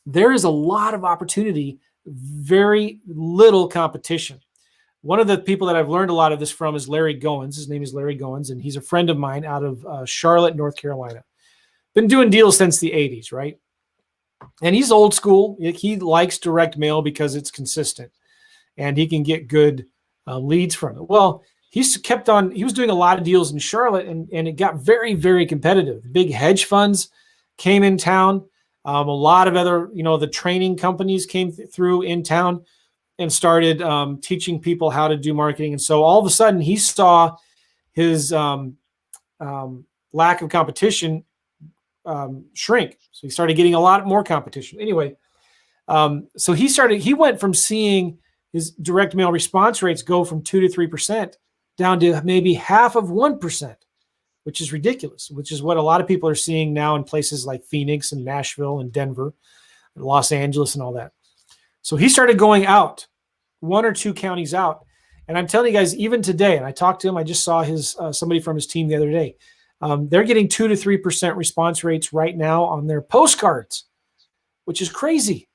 There is a lot of opportunity, very little competition. One of the people that I've learned a lot of this from is Larry Goins. His name is Larry Goins, and he's a friend of mine out of Charlotte, North Carolina. Been doing deals since the 80s, right? And he's old school. He likes direct mail because it's consistent, and he can get good leads from it. Well, he was doing a lot of deals in Charlotte, and it got very, very competitive. Big hedge funds came in town. A lot of other, the training companies came through in town and started teaching people how to do marketing. And so all of a sudden he saw his lack of competition shrink. So he started getting a lot more competition. Anyway, so he went from seeing his direct mail response rates go from 2 to 3% down to maybe half of 1%, which is ridiculous, which is what a lot of people are seeing now in places like Phoenix and Nashville and Denver and Los Angeles and all that. So he started going out, 1 or 2 counties out. And I'm telling you guys, even today, and I talked to him, I just saw his somebody from his team the other day. They're getting 2 to 3% response rates right now on their postcards, which is crazy,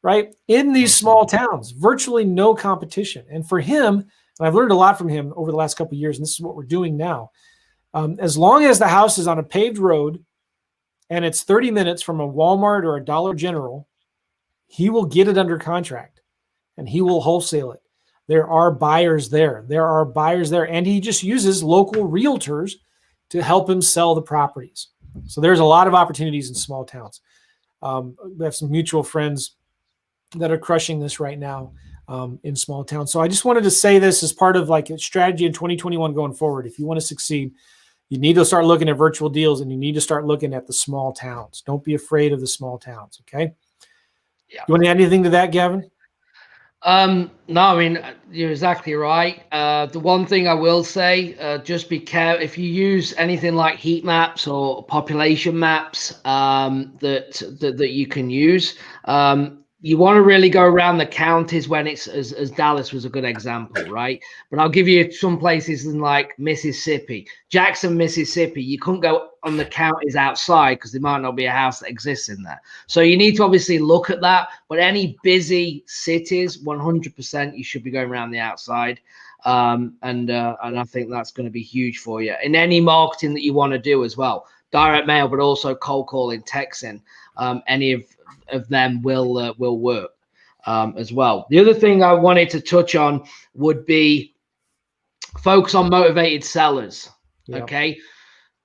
right? In these small towns, virtually no competition. And for him, and I've learned a lot from him over the last couple of years, and this is what we're doing now. As long as the house is on a paved road and it's 30 minutes from a Walmart or a Dollar General, he will get it under contract and he will wholesale it. There are buyers there. And he just uses local realtors to help him sell the properties. So there's a lot of opportunities in small towns. We have some mutual friends that are crushing this right now in small towns. So I just wanted to say this as part of like a strategy in 2021 going forward. If you want to succeed, you need to start looking at virtual deals and you need to start looking at the small towns. Don't be afraid of the small towns. Okay. Yeah. You want to add anything to that, Gavin? No, I mean, you're exactly right. The one thing I will say, just be careful if you use anything like heat maps or population maps that you can use. You want to really go around the counties when it's as Dallas was a good example, right? But I'll give you some places in like Mississippi, Jackson, Mississippi. You couldn't go on the counties outside because there might not be a house that exists in there. So you need to obviously look at that. But any busy cities, 100%, you should be going around the outside. And I think that's going to be huge for you in any marketing that you want to do as well. Direct mail, but also cold calling, texting. Any of them will work as well. The other thing I wanted to touch on would be focus on motivated sellers. Yep. Okay.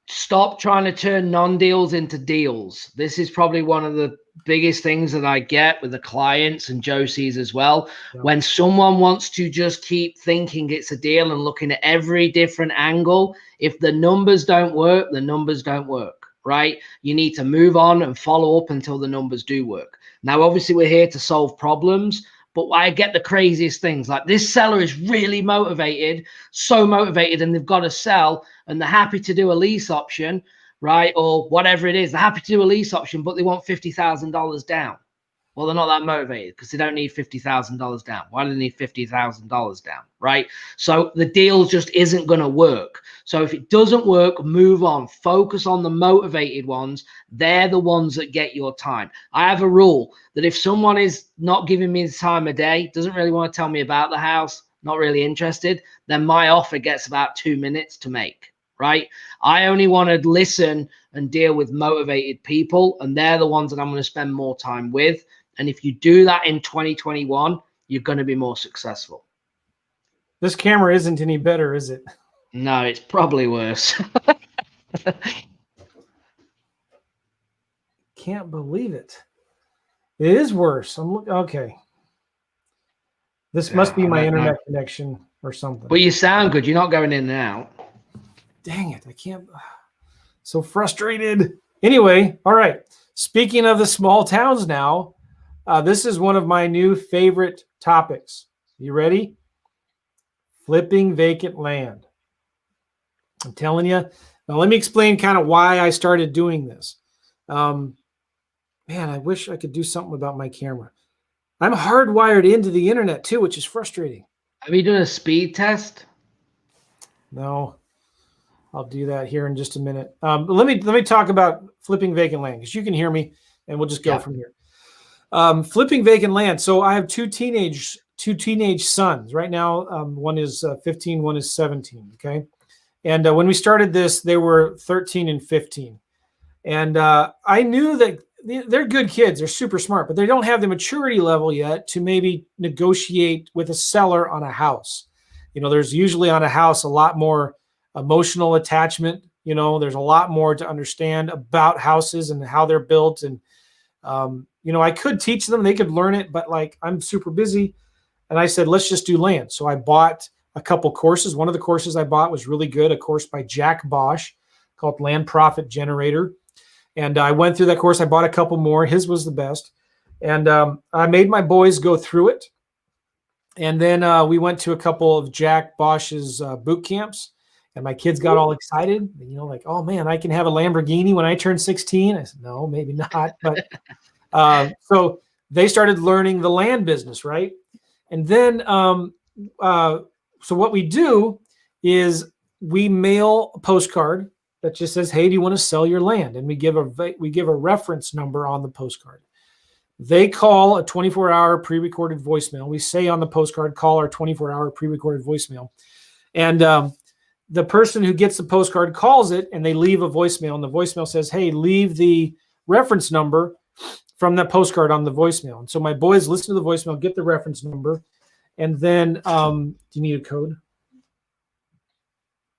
Stop trying to turn non-deals into deals. This is probably one of the biggest things that I get with the clients, and Joe sees as well. Yep. When someone wants to just keep thinking it's a deal and looking at every different angle, if the numbers don't work, the numbers don't work, right? You need to move on and follow up until the numbers do work. Now, obviously, we're here to solve problems, but I get the craziest things. Like this seller is really motivated, so motivated, and they've got to sell, and they're happy to do a lease option, right? Or whatever it is. They're happy to do a lease option, but they want $50,000 down. Well, they're not that motivated because they don't need $50,000 down. Why do they need $50,000 down, right? So the deal just isn't going to work. So if it doesn't work, move on. Focus on the motivated ones. They're the ones that get your time. I have a rule that if someone is not giving me the time of day, doesn't really want to tell me about the house, not really interested, then my offer gets about 2 minutes to make, right? I only want to listen and deal with motivated people, and they're the ones that I'm going to spend more time with. And if you do that in 2021, you're going to be more successful. This camera isn't any better, is it? No, it's probably worse. Can't believe it. It is worse. Okay. This must be my internet connection or something. But you sound good. You're not going in and out. Dang it. I can't. So frustrated. Anyway, all right. Speaking of the small towns now, this is one of my new favorite topics. You ready? Flipping vacant land. I'm telling you. Now, let me explain kind of why I started doing this. Man, I wish I could do something about my camera. I'm hardwired into the internet too, which is frustrating. Have you done a speed test? No. I'll do that here in just a minute. But let me talk about flipping vacant land because you can hear me, and we'll just go from here. Flipping vacant land. So I have two teenage sons right now. One is 15, one is 17. Okay. And when we started this, they were 13 and 15. And I knew that they're good kids. They're super smart, but they don't have the maturity level yet to maybe negotiate with a seller on a house. You know, there's usually on a house a lot more emotional attachment. You know, there's a lot more to understand about houses and how they're built. And, you know, I could teach them, they could learn it, but like I'm super busy. And I said, let's just do land. So I bought a couple courses. One of the courses I bought was really good, a course by Jack Bosch called Land Profit Generator. And I went through that course. I bought a couple more. His was the best. And I made my boys go through it. And then we went to a couple of Jack Bosch's boot camps, and my kids got all excited, like, oh man, I can have a Lamborghini when I turn 16. I said, no, maybe not. But so they started learning the land business, right? And then, so what we do is we mail a postcard that just says, hey, do you want to sell your land? And we give a reference number on the postcard. They call a 24-hour pre-recorded voicemail. We say on the postcard, call our 24-hour pre-recorded voicemail. And the person who gets the postcard calls it, and they leave a voicemail. And the voicemail says, hey, leave the reference number from that postcard on the voicemail. And so my boys listen to the voicemail, get the reference number, and then do you need a code?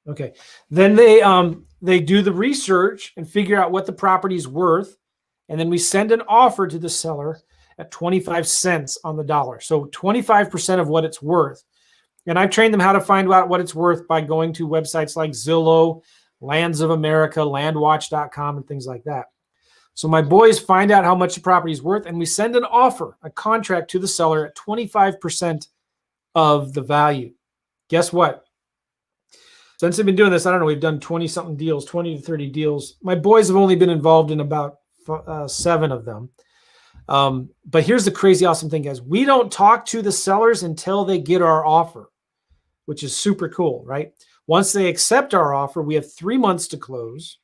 Okay. Then they do the research and figure out what the property's worth. And then we send an offer to the seller at 25 cents on the dollar. So 25% of what it's worth. And I've trained them how to find out what it's worth by going to websites like Zillow, Lands of America, landwatch.com, and things like that. So my boys find out how much the property is worth, and we send an offer, a contract to the seller at 25% of the value. Guess what? Since I've been doing this, I don't know, we've done 20-something deals, 20 to 30 deals. My boys have only been involved in about 7 of them. But here's the crazy awesome thing, guys. We don't talk to the sellers until they get our offer, which is super cool, right? Once they accept our offer, we have 3 months to close.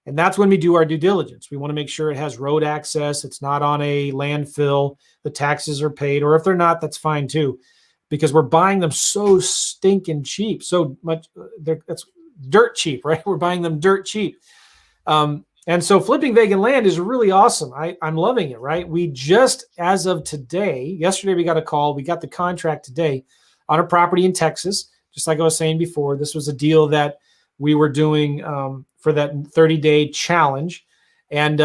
And that's when we do our due diligence. We want to make sure it has road access. It's not on a landfill. The taxes are paid. Or if they're not, that's fine too, because we're buying them so stinking cheap. So much, that's dirt cheap, right? We're buying them dirt cheap. And so flipping vacant land is really awesome. I'm loving it, right? We just, as of today, yesterday we got a call. We got the contract today on a property in Texas. Just like I was saying before, this was a deal that we were doing for that 30-day challenge. And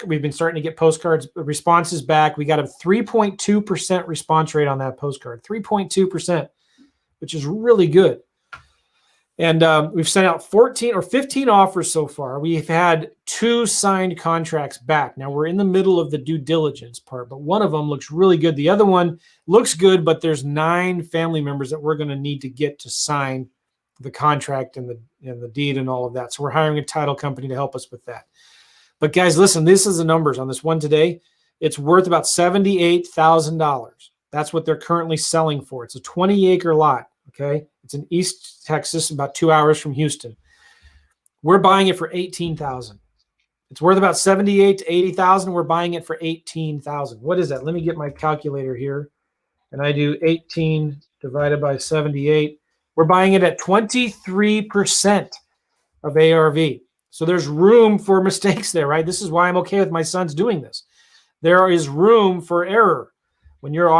we've been starting to get postcards responses back. We got a 3.2% response rate on that postcard, 3.2%, which is really good. And we've sent out 14 or 15 offers so far. We've had 2 signed contracts back. Now we're in the middle of the due diligence part, but one of them looks really good. The other one looks good, but there's 9 family members that we're going to need to get to sign the contract and the deed and all of that. So we're hiring a title company to help us with that. But guys, listen, this is the numbers on this one today. It's worth about $78,000. That's what they're currently selling for. It's a 20-acre lot. Okay. It's in East Texas, about 2 hours from Houston. We're buying it for $18,000. It's worth about $78,000 to $80,000. We're buying it for $18,000. What is that? Let me get my calculator here. And I do 18 divided by 78. We're buying it at 23% of ARV. So there's room for mistakes there, right? This is why I'm okay with my sons doing this. There is room for error when you're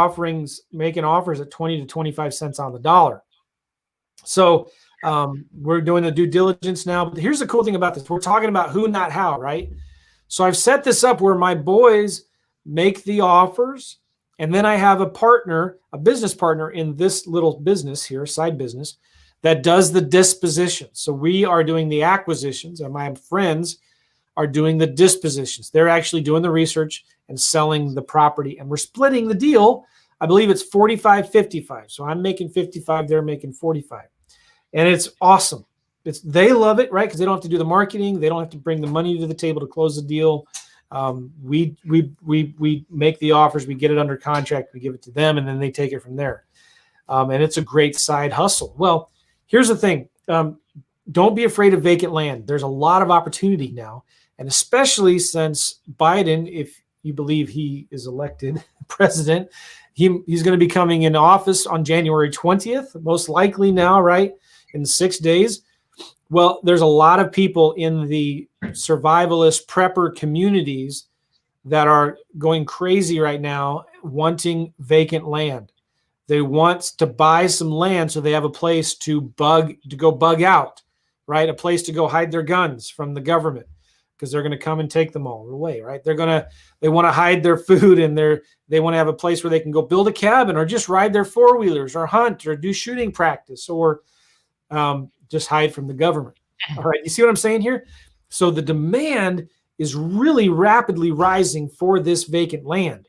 making offers at 20 to 25 cents on the dollar. So we're doing the due diligence now. But here's the cool thing about this. We're talking about who, not how, right? So I've set this up where my boys make the offers, and then I have a business partner in this little business here, side business, that does the disposition. So we are doing the acquisitions, and my friends are doing the dispositions. They're actually doing the research and selling the property, and we're splitting the deal. I believe it's 45-55. So I'm making 55, they're making 45. And it's awesome. They love it, right? Because they don't have to do the marketing. They don't have to bring the money to the table to close the deal. We make the offers, we get it under contract, we give it to them, and then they take it from there. And it's a great side hustle. Well, here's the thing. Don't be afraid of vacant land. There's a lot of opportunity now. And especially since Biden, if you believe he is elected president, he's going to be coming in office on January 20th, most likely now, right? In 6 days. Well, there's a lot of people in the survivalist prepper communities that are going crazy right now wanting vacant land. They want to buy some land so they have a place to go bug out, right? A place to go hide their guns from the government, because they're going to come and take them all away, right? They want to hide their food, and they want to have a place where they can go build a cabin or just ride their 4-wheelers or hunt or do shooting practice or just hide from the government. All right. You see what I'm saying here? So the demand is really rapidly rising for this vacant land.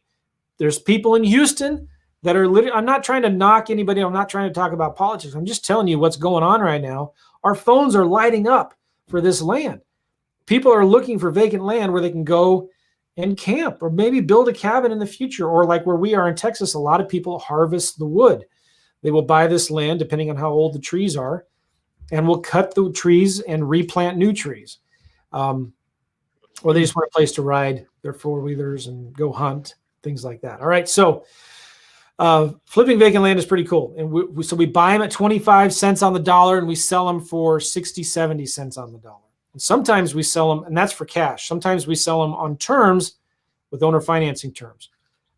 There's people in Houston that are literally, I'm not trying to knock anybody. I'm not trying to talk about politics. I'm just telling you what's going on right now. Our phones are lighting up for this land. People are looking for vacant land where they can go and camp or maybe build a cabin in the future. Or like where we are in Texas, a lot of people harvest the wood. They will buy this land depending on how old the trees are, and will cut the trees and replant new trees. Or they just want a place to ride their four-wheelers and go hunt, things like that. All right, so flipping vacant land is pretty cool. And so we buy them at 25 cents on the dollar, and we sell them for 60, 70 cents on the dollar. And sometimes we sell them, and that's for cash. Sometimes we sell them on terms with owner financing terms.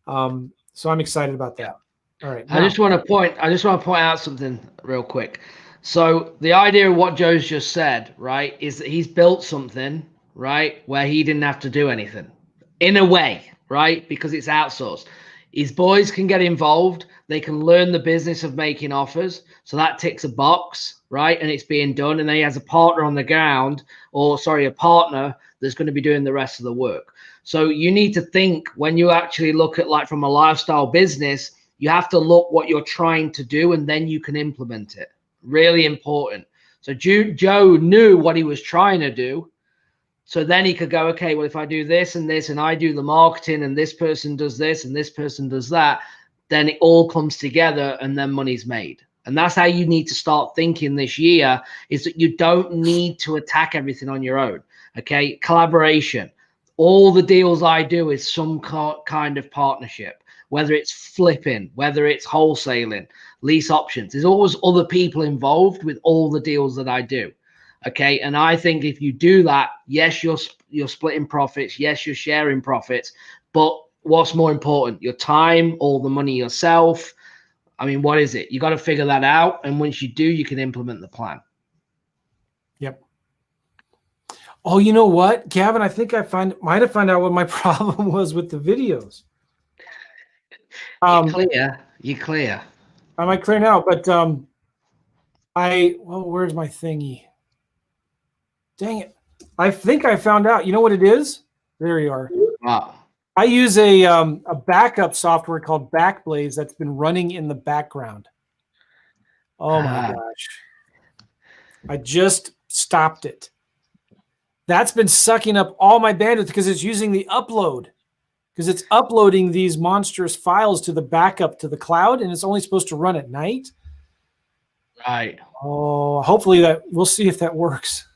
So I'm excited about that. All right. I just want to point out something real quick. So the idea of what Joe's just said, right, is that he's built something, right, where he didn't have to do anything in a way, right, because it's outsourced. His boys can get involved. They can learn the business of making offers. So that ticks a box, right, and it's being done. And then he has a partner on the ground, a partner that's going to be doing the rest of the work. So you need to think when you actually look at, like, from a lifestyle business, you have to look what you're trying to do, and then you can implement it. Really important. So Joe knew what he was trying to do. So then he could go, okay, well, if I do this and this, and I do the marketing, and this person does this and this person does that, then it all comes together, and then money's made. And that's how you need to start thinking this year, is that you don't need to attack everything on your own. Okay. Collaboration. All the deals I do is some kind of partnership, whether it's flipping, whether it's wholesaling, lease options. There's always other people involved with all the deals that I do. Okay. And I think if you do that, yes, you're splitting profits. Yes, you're sharing profits. But what's more important, your time, all the money yourself? I mean, what is it? You got to figure that out. And once you do, you can implement the plan. Yep. Oh, you know what, Gavin? I think might have found out what my problem was with the videos. You're clear. I might clear now, but where's my thingy? Dang it. I think I found out. You know what it is? There you are. Wow. I use a backup software called Backblaze that's been running in the background. Oh my gosh. I just stopped it. That's been sucking up all my bandwidth because it's using the upload. Because it's uploading these monstrous files to the backup to the cloud, and it's only supposed to run at night. Right. Oh, hopefully we'll see if that works.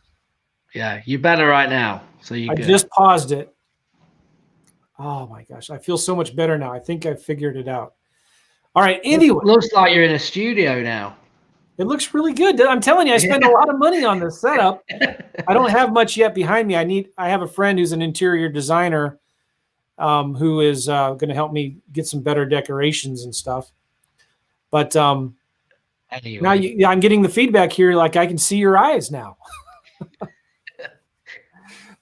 Yeah, you're better right now. So I just paused it. Oh my gosh, I feel so much better now. I think I figured it out. All right, anyway. It looks like you're in a studio now. It looks really good. I'm telling you, I spend a lot of money on this setup. I don't have much yet behind me. I have a friend who's an interior designer who is going to help me get some better decorations and stuff. But anyway. Now I'm getting the feedback here. Like I can see your eyes now.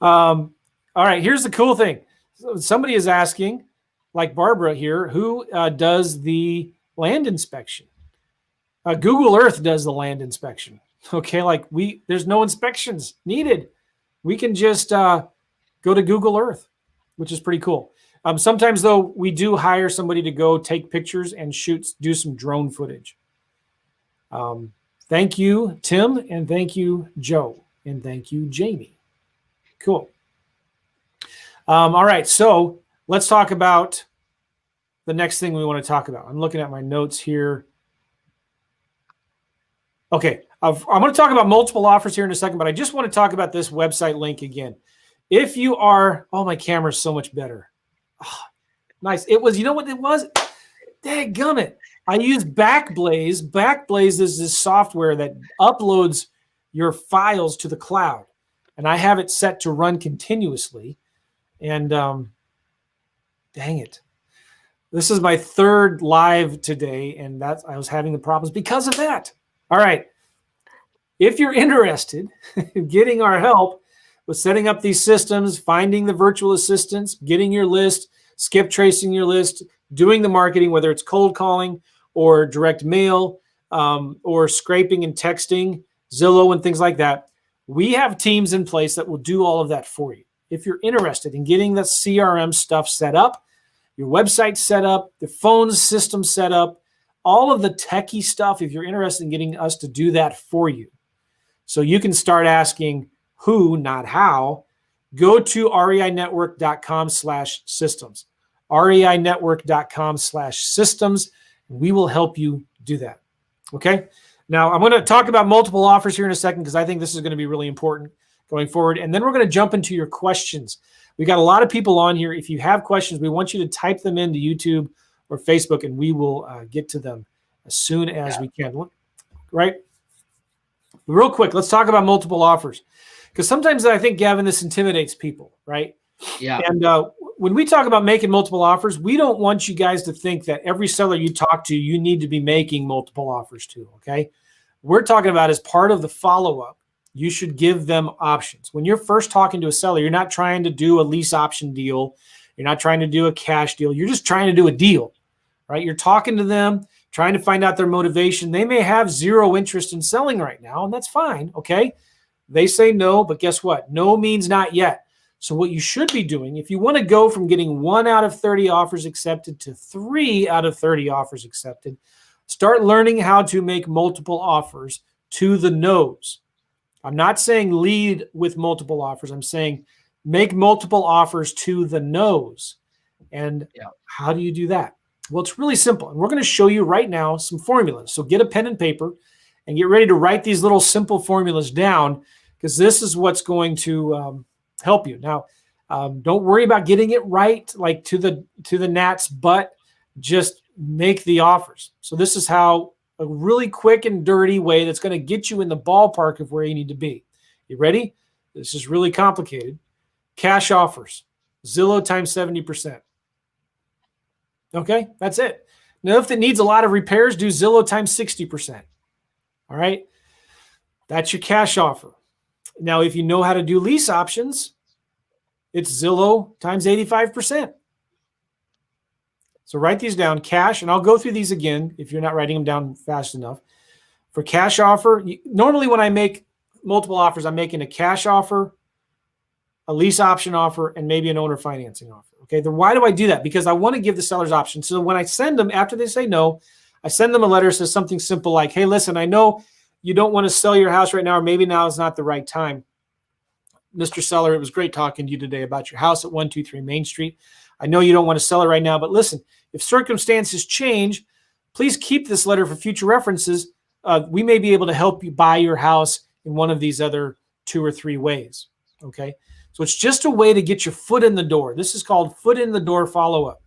All right. Here's the cool thing. Somebody is asking, like Barbara here, who does the land inspection? Google Earth does the land inspection. Okay. Like there's no inspections needed. We can just go to Google Earth, which is pretty cool. Sometimes though, we do hire somebody to go take pictures and do some drone footage. Thank you, Tim, and thank you, Joe, and thank you, Jamie. Cool. All right, so let's talk about the next thing we want to talk about. I'm looking at my notes here. Okay, I'm going to talk about multiple offers here in a second, but I just want to talk about this website link again. If you are, my camera's so much better. Oh, nice. It was, you know what it was? Dadgummit. I use Backblaze. Backblaze is this software that uploads your files to the cloud. And I have it set to run continuously. And dang it. This is my third live today, and I was having the problems because of that. All right. If you're interested in getting our help with setting up these systems, finding the virtual assistants, getting your list, skip tracing your list, doing the marketing, whether it's cold calling or direct mail or scraping and texting, Zillow and things like that, we have teams in place that will do all of that for you. If you're interested in getting the CRM stuff set up, your website set up, the phone system set up, all of the techie stuff if you're interested in getting us to do that for you. So you can start asking who, not how. Go to reinetwork.com/systems. reinetwork.com/systems. We will help you do that. Okay. Now I'm going to talk about multiple offers here in a second because I think this is going to be really important going forward. And then we're going to jump into your questions. We got a lot of people on here. If you have questions, we want you to type them into YouTube or Facebook, and we will get to them as soon as we can. Right? Real quick, let's talk about multiple offers. Because sometimes I think, Gavin, this intimidates people, right? Yeah. And when we talk about making multiple offers, we don't want you guys to think that every seller you talk to, you need to be making multiple offers to, okay? We're talking about as part of the follow-up, you should give them options. When you're first talking to a seller, you're not trying to do a lease option deal. You're not trying to do a cash deal. You're just trying to do a deal, right? You're talking to them, trying to find out their motivation. They may have zero interest in selling right now, and that's fine, okay? They say no, but guess what? No means not yet. So what you should be doing, if you want to go from getting 1 out of 30 offers accepted to 3 out of 30 offers accepted, start learning how to make multiple offers to the no's. I'm not saying lead with multiple offers. I'm saying make multiple offers to the no's. And how do you do that? Well, it's really simple. And we're going to show you right now some formulas. So get a pen and paper and get ready to write these little simple formulas down, because this is what's going to help you. Now, don't worry about getting it right, like to the gnats, but just make the offers. So this is how a really quick and dirty way that's going to get you in the ballpark of where you need to be. You ready? This is really complicated. Cash offers, Zillow times 70%. Okay, that's it. Now, if it needs a lot of repairs, do Zillow times 60%. All right, that's your cash offer. Now, if you know how to do lease options, it's Zillow times 85%. So write these down, cash, and I'll go through these again if you're not writing them down fast enough. For cash offer, normally when I make multiple offers, I'm making a cash offer, a lease option offer, and maybe an owner financing offer. Okay, then why do I do that? Because I want to give the sellers options. So when I send them, after they say no, I send them a letter that says something simple like, hey, listen, I know you don't want to sell your house right now, or maybe now is not the right time. Mr. Seller, it was great talking to you today about your house at 123 Main Street. I know you don't want to sell it right now, but listen, if circumstances change, please keep this letter for future references. We may be able to help you buy your house in one of these other 2 or 3 ways. Okay, so it's just a way to get your foot in the door. This is called foot in the door follow-up.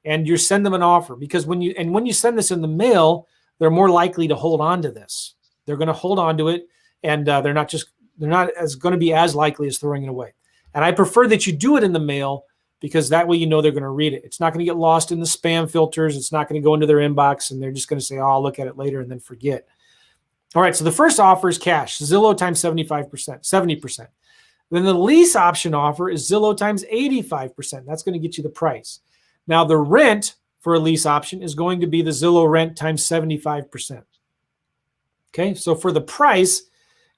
And you send them an offer, because when you send this in the mail, they're more likely to hold on to this. They're going to hold on to it, and they're not going to be as likely as throwing it away. And I prefer that you do it in the mail, because that way you know they're going to read it. It's not going to get lost in the spam filters. It's not going to go into their inbox, and they're just going to say, oh, I'll look at it later, and then forget. All right, so the first offer is cash, Zillow times 75%, 70%. Then the lease option offer is Zillow times 85%. That's going to get you the price. Now the rent for a lease option is going to be the Zillow rent times 75%. Okay, so for the price,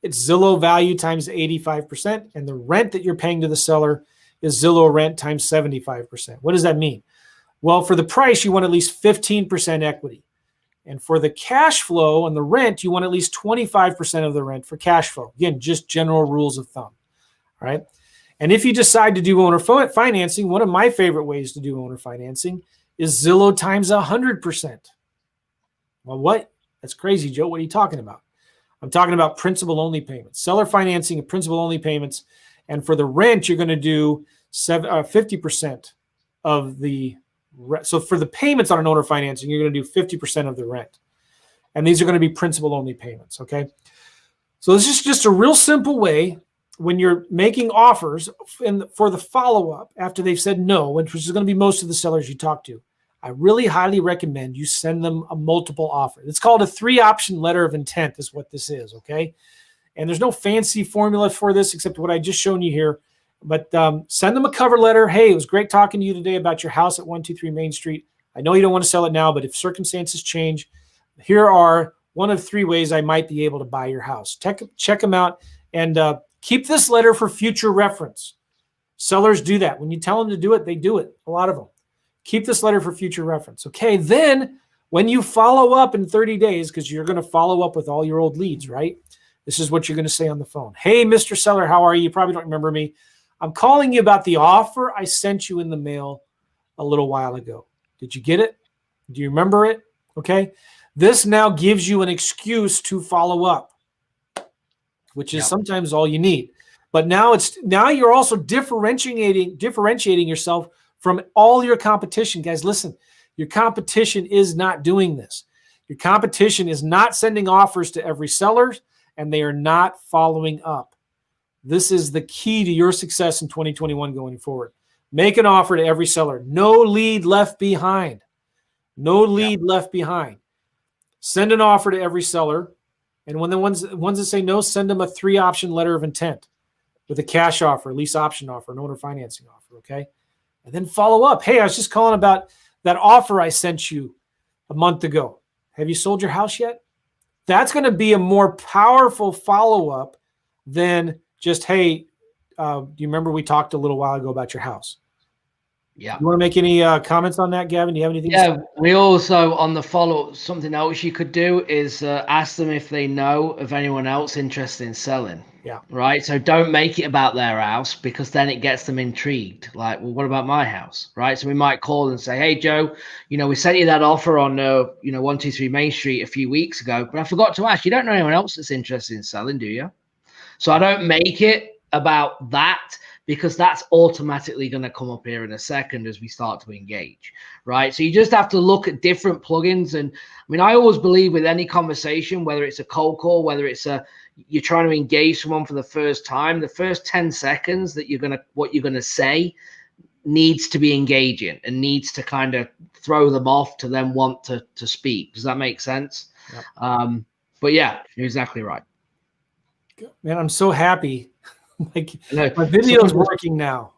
it's Zillow value times 85%, and the rent that you're paying to the seller is Zillow rent times 75%. What does that mean? Well, for the price, you want at least 15% equity. And for the cash flow and the rent, you want at least 25% of the rent for cash flow. Again, just general rules of thumb. All right. And if you decide to do owner financing, one of my favorite ways to do owner financing is Zillow times 100%. Well, what? That's crazy, Joe. What are you talking about? I'm talking about principal-only payments. Seller financing and principal-only payments. And for the rent, you're going to do 50% of the rent. So for the payments on an owner financing, you're going to do 50% of the rent. And these are going to be principal-only payments, okay? So this is just a real simple way when you're making offers for the follow-up after they've said no, which is going to be most of the sellers you talk to. I really highly recommend you send them a multiple offer. It's called a 3-option letter of intent is what this is, okay? And there's no fancy formula for this except what I just shown you here. But send them a cover letter. Hey, it was great talking to you today about your house at 123 Main Street. I know you don't want to sell it now, but if circumstances change, here are one of 3 ways I might be able to buy your house. Check them out and keep this letter for future reference. Sellers do that. When you tell them to do it, they do it, a lot of them. Keep this letter for future reference. Okay, then when you follow up in 30 days, because you're going to follow up with all your old leads, right? This is what you're going to say on the phone. Hey, Mr. Seller, how are you? You probably don't remember me. I'm calling you about the offer I sent you in the mail a little while ago. Did you get it? Do you remember it? Okay. This now gives you an excuse to follow up, which is sometimes all you need. But now you're also differentiating yourself from all your competition. Guys, listen, your competition is not doing this. Your competition is not sending offers to every seller, and they are not following up. This is the key to your success in 2021 going forward. Make an offer to every seller. No lead left behind. No lead left behind. Send an offer to every seller. And when the ones that say no, send them a 3-option letter of intent with a cash offer, lease option offer, an owner financing offer, okay? And then follow up. Hey, I was just calling about that offer I sent you a month ago. Have you sold your house yet? That's going to be a more powerful follow-up than just, hey, do you remember we talked a little while ago about your house? Yeah. You want to make any comments on that, Gavin? Do you have anything to say? We also, on the follow-up, something else you could do is ask them if they know of anyone else interested in selling. Yeah. Right. So don't make it about their house, because then it gets them intrigued. Like, well, what about my house? Right. So we might call and say, hey, Joe, we sent you that offer on, 123 Main Street a few weeks ago, but I forgot to ask, you don't know anyone else that's interested in selling, do you? So I don't make it about that, because that's automatically going to come up here in a second as we start to engage, right? So you just have to look at different plugins. And I mean, I always believe with any conversation, whether it's a cold call, whether it's you're trying to engage someone for the first time, the first 10 seconds that what you're going to say needs to be engaging and needs to kind of throw them off to then want to speak. Does that make sense? Yep. But yeah, you're exactly right. Man, I'm so happy. My video is working now.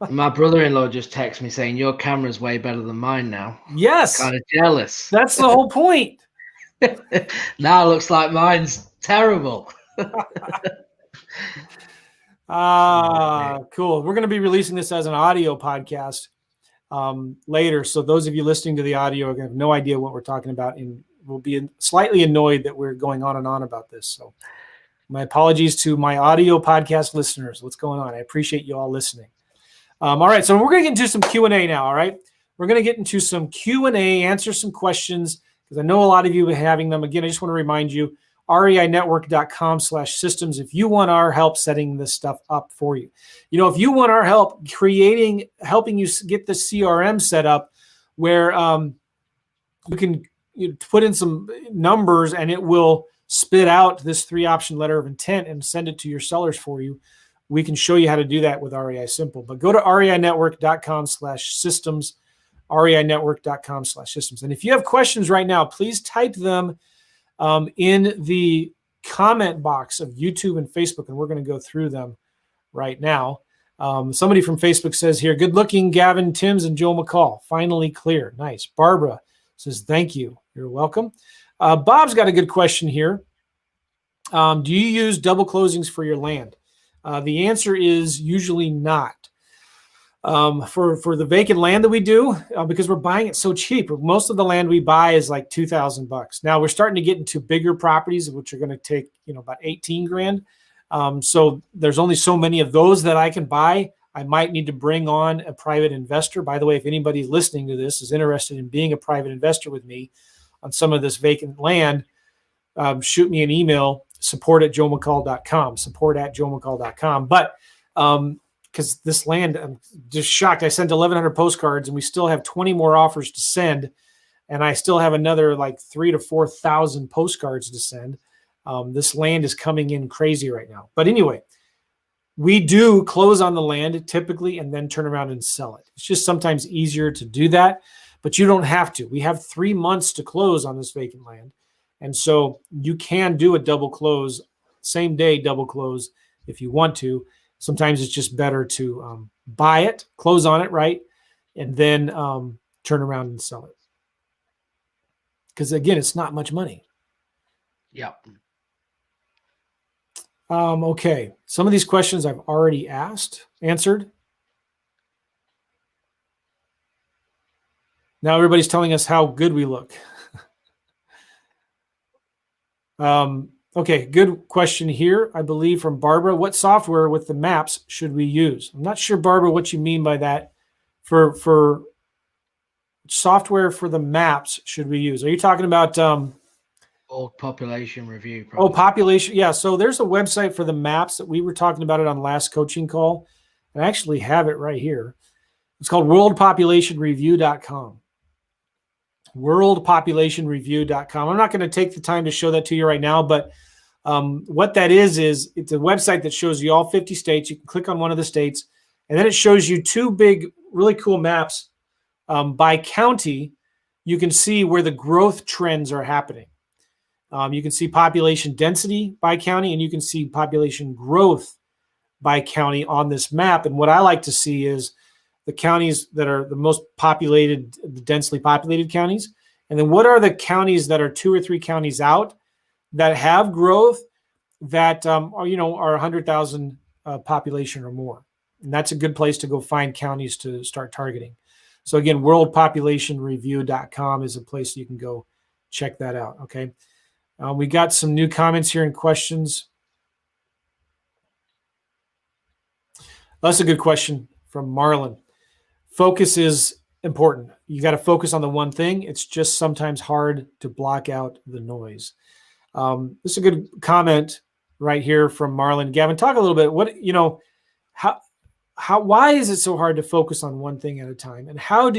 My brother-in-law just texted me saying your camera's way better than mine now. Yes. Kind of jealous. That's the whole point. Now it looks like mine's terrible. Cool. We're going to be releasing this as an audio podcast later. So those of you listening to the audio have no idea what we're talking about and will be slightly annoyed that we're going on and on about this. So my apologies to my audio podcast listeners. What's going on? I appreciate you all listening. All right. So we're going to get into some Q&A now. All right. We're going to get into some Q&A, answer some questions, because I know a lot of you have been having them. Again, I just want to remind you, REINetwork.com/systems. If you want our help setting this stuff up for you, if you want our help helping you get the CRM set up where you can put in some numbers and it will spit out this 3-option letter of intent and send it to your sellers for you. We can show you how to do that with REI Simple. But go to REINetwork.com/systems, REINetwork.com/systems. And if you have questions right now, please type them in the comment box of YouTube and Facebook, and we're going to go through them right now. Somebody from Facebook says here, good looking, Gavin Timms and Joe McCall. Finally clear. Nice. Barbara says, thank you. You're welcome. Bob's got a good question here. Do you use double closings for your land? The answer is usually not. For the vacant land that we do, because we're buying it so cheap. Most of the land we buy is like $2,000. Now we're starting to get into bigger properties, which are going to take, about 18 grand. So there's only so many of those that I can buy. I might need to bring on a private investor. By the way, if anybody listening to this is interested in being a private investor with me on some of this vacant land, shoot me an email, support@joemccall.com. But because this land, I'm just shocked. I sent 1,100 postcards and we still have 20 more offers to send. And I still have another like 3,000 to 4,000 postcards to send. This land is coming in crazy right now. But anyway, we do close on the land typically and then turn around and sell it. It's just sometimes easier to do that, but you don't have to. We have 3 months to close on this vacant land. And so you can do a double close, same day double close if you want to. Sometimes it's just better to buy it, close on it, right? And then turn around and sell it. Because again, it's not much money. Yeah. Okay. Some of these questions I've already answered. Now everybody's telling us how good we look. Okay, good question here, I believe, from Barbara. What software with the maps should we use? I'm not sure, Barbara, what you mean by that. For software for the maps should we use? Are you talking about or population review? Probably. Oh, population. Yeah. So there's a website for the maps that we were talking about it on last coaching call. I actually have it right here. It's called worldpopulationreview.com. Worldpopulationreview.com. I'm not going to take the time to show that to you right now, but what that is it's a website that shows you all 50 states. You can click on one of the states, and then it shows you two big, really cool maps by county. You can see where the growth trends are happening. You can see population density by county, and you can see population growth by county on this map. And what I like to see is the counties that are the most populated, the densely populated counties. And then what are the counties that are 2 or 3 counties out that have growth that are 100,000 population or more. And that's a good place to go find counties to start targeting. So again, worldpopulationreview.com is a place you can go check that out. Okay. We got some new comments here and questions. That's a good question from Marlon. Focus is important. You got to focus on the one thing. It's just sometimes hard to block out the noise. This is a good comment right here from Marlon. Gavin, talk a little bit. Why is it so hard to focus on one thing at a time? And what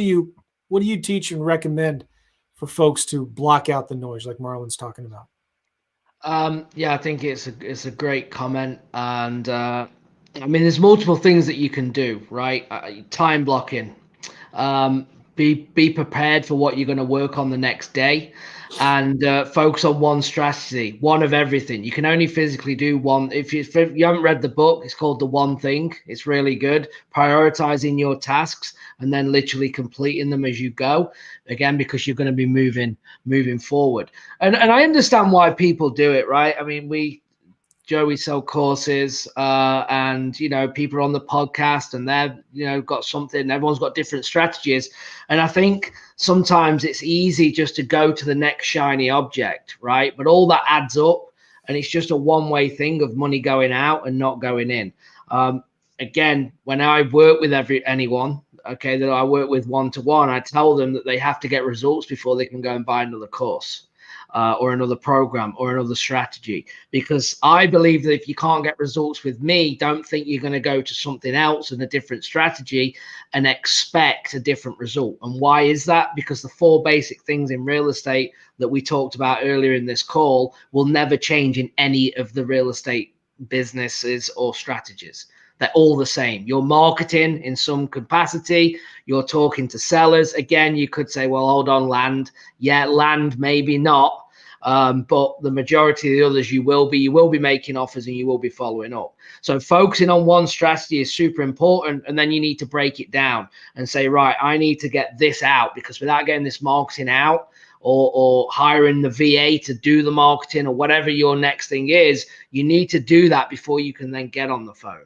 do you teach and recommend for folks to block out the noise like Marlon's talking about? Yeah, I think it's a great comment. And I mean, there's multiple things that you can do, right? Time blocking. Be prepared for what you're going to work on the next day, and focus on one strategy, one of everything. You can only physically do one. If you haven't read the book, it's called The One Thing. It's really good. Prioritizing your tasks and then literally completing them as you go. Again, because you're going to be moving forward. And I understand why people do it, right? I mean, we sell courses, and people are on the podcast, and they've got something. Everyone's got different strategies, and I think sometimes it's easy just to go to the next shiny object, right? But all that adds up, and it's just a one-way thing of money going out and not going in. Again, when I work with anyone, okay, that I work with one-to-one, I tell them that they have to get results before they can go and buy another course. Or another program or another strategy, because I believe that if you can't get results with me, don't think you're going to go to something else and a different strategy and expect a different result. And why is that? Because the 4 basic things in real estate that we talked about earlier in this call will never change in any of the real estate businesses or strategies. They're all the same. You're marketing in some capacity. You're talking to sellers. Again, you could say, well, hold on, land. Yeah, land, maybe not. But the majority of the others, you will be making offers and you will be following up. So focusing on one strategy is super important. And then you need to break it down and say, right, I need to get this out, because without getting this marketing out, or hiring the VA to do the marketing, or whatever your next thing is, you need to do that before you can then get on the phone.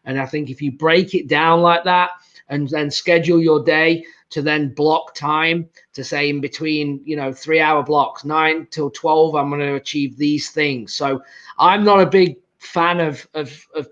And I think if you break it down like that and then schedule your day to then block time to say in between, 3-hour blocks, 9 till 12, I'm going to achieve these things. So I'm not a big fan of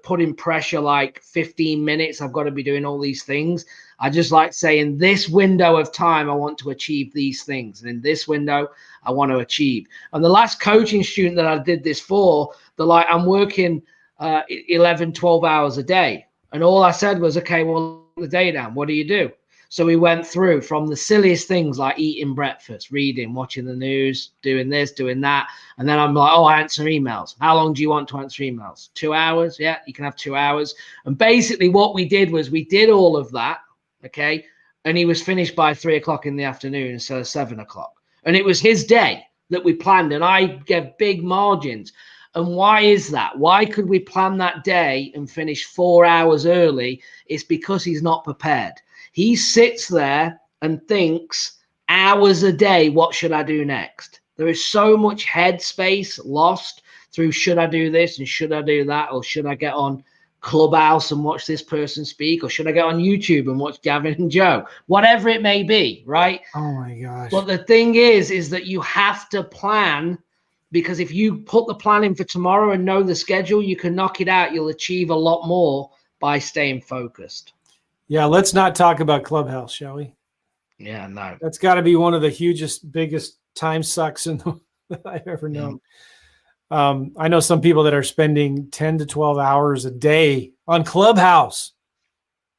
putting pressure like 15 minutes. I've got to be doing all these things. I just like saying this window of time, I want to achieve these things. And in this window, I want to achieve. And the last coaching student that I did this for, I'm working 11, 12 hours a day. And all I said was, okay, well, the day down, what do you do? So we went through from the silliest things like eating breakfast, reading, watching the news, doing this, doing that. And then I'm like, I answer emails. How long do you want to answer emails? 2 hours? Yeah, you can have 2 hours. And basically what we did was we did all of that, okay? And he was finished by 3 o'clock in the afternoon instead of 7 o'clock. And it was his day that we planned, and I gave big margins. And why is that? Why could we plan that day and finish 4 hours early? It's because he's not prepared. He sits there and thinks hours a day, what should I do next? There is so much headspace lost through should I do this and should I do that, or should I get on Clubhouse and watch this person speak, or should I go on YouTube and watch Gavin and Joe? Whatever it may be, right? Oh my gosh. But the thing is that you have to plan, because if you put the plan in for tomorrow and know the schedule, you can knock it out. You'll achieve a lot more by staying focused. Yeah, let's not talk about Clubhouse, shall we? Yeah, no. That's got to be one of the hugest, biggest time sucks that I've ever known. I know some people that are spending 10 to 12 hours a day on Clubhouse.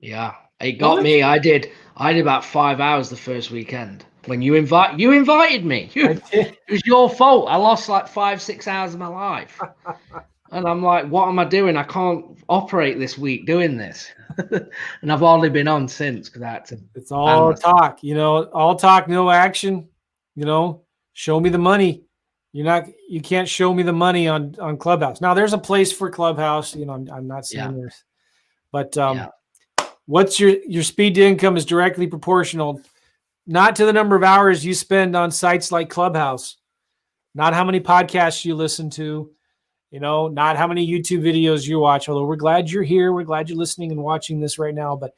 Yeah, it got me. I did about 5 hours the first weekend. When you invited me. It was your fault. I lost like 5-6 hours of my life. And I'm like, what am I doing? I can't operate this week doing this. And I've hardly been on since, because I had to. It's all talk, all talk, no action. Show me the money. You can't show me the money on Clubhouse. Now there's a place for Clubhouse. I'm not saying this, but what's your speed to income is directly proportional, not to the number of hours you spend on sites like Clubhouse, not how many podcasts you listen to, not how many YouTube videos you watch, although we're glad you're here. We're glad you're listening and watching this right now, but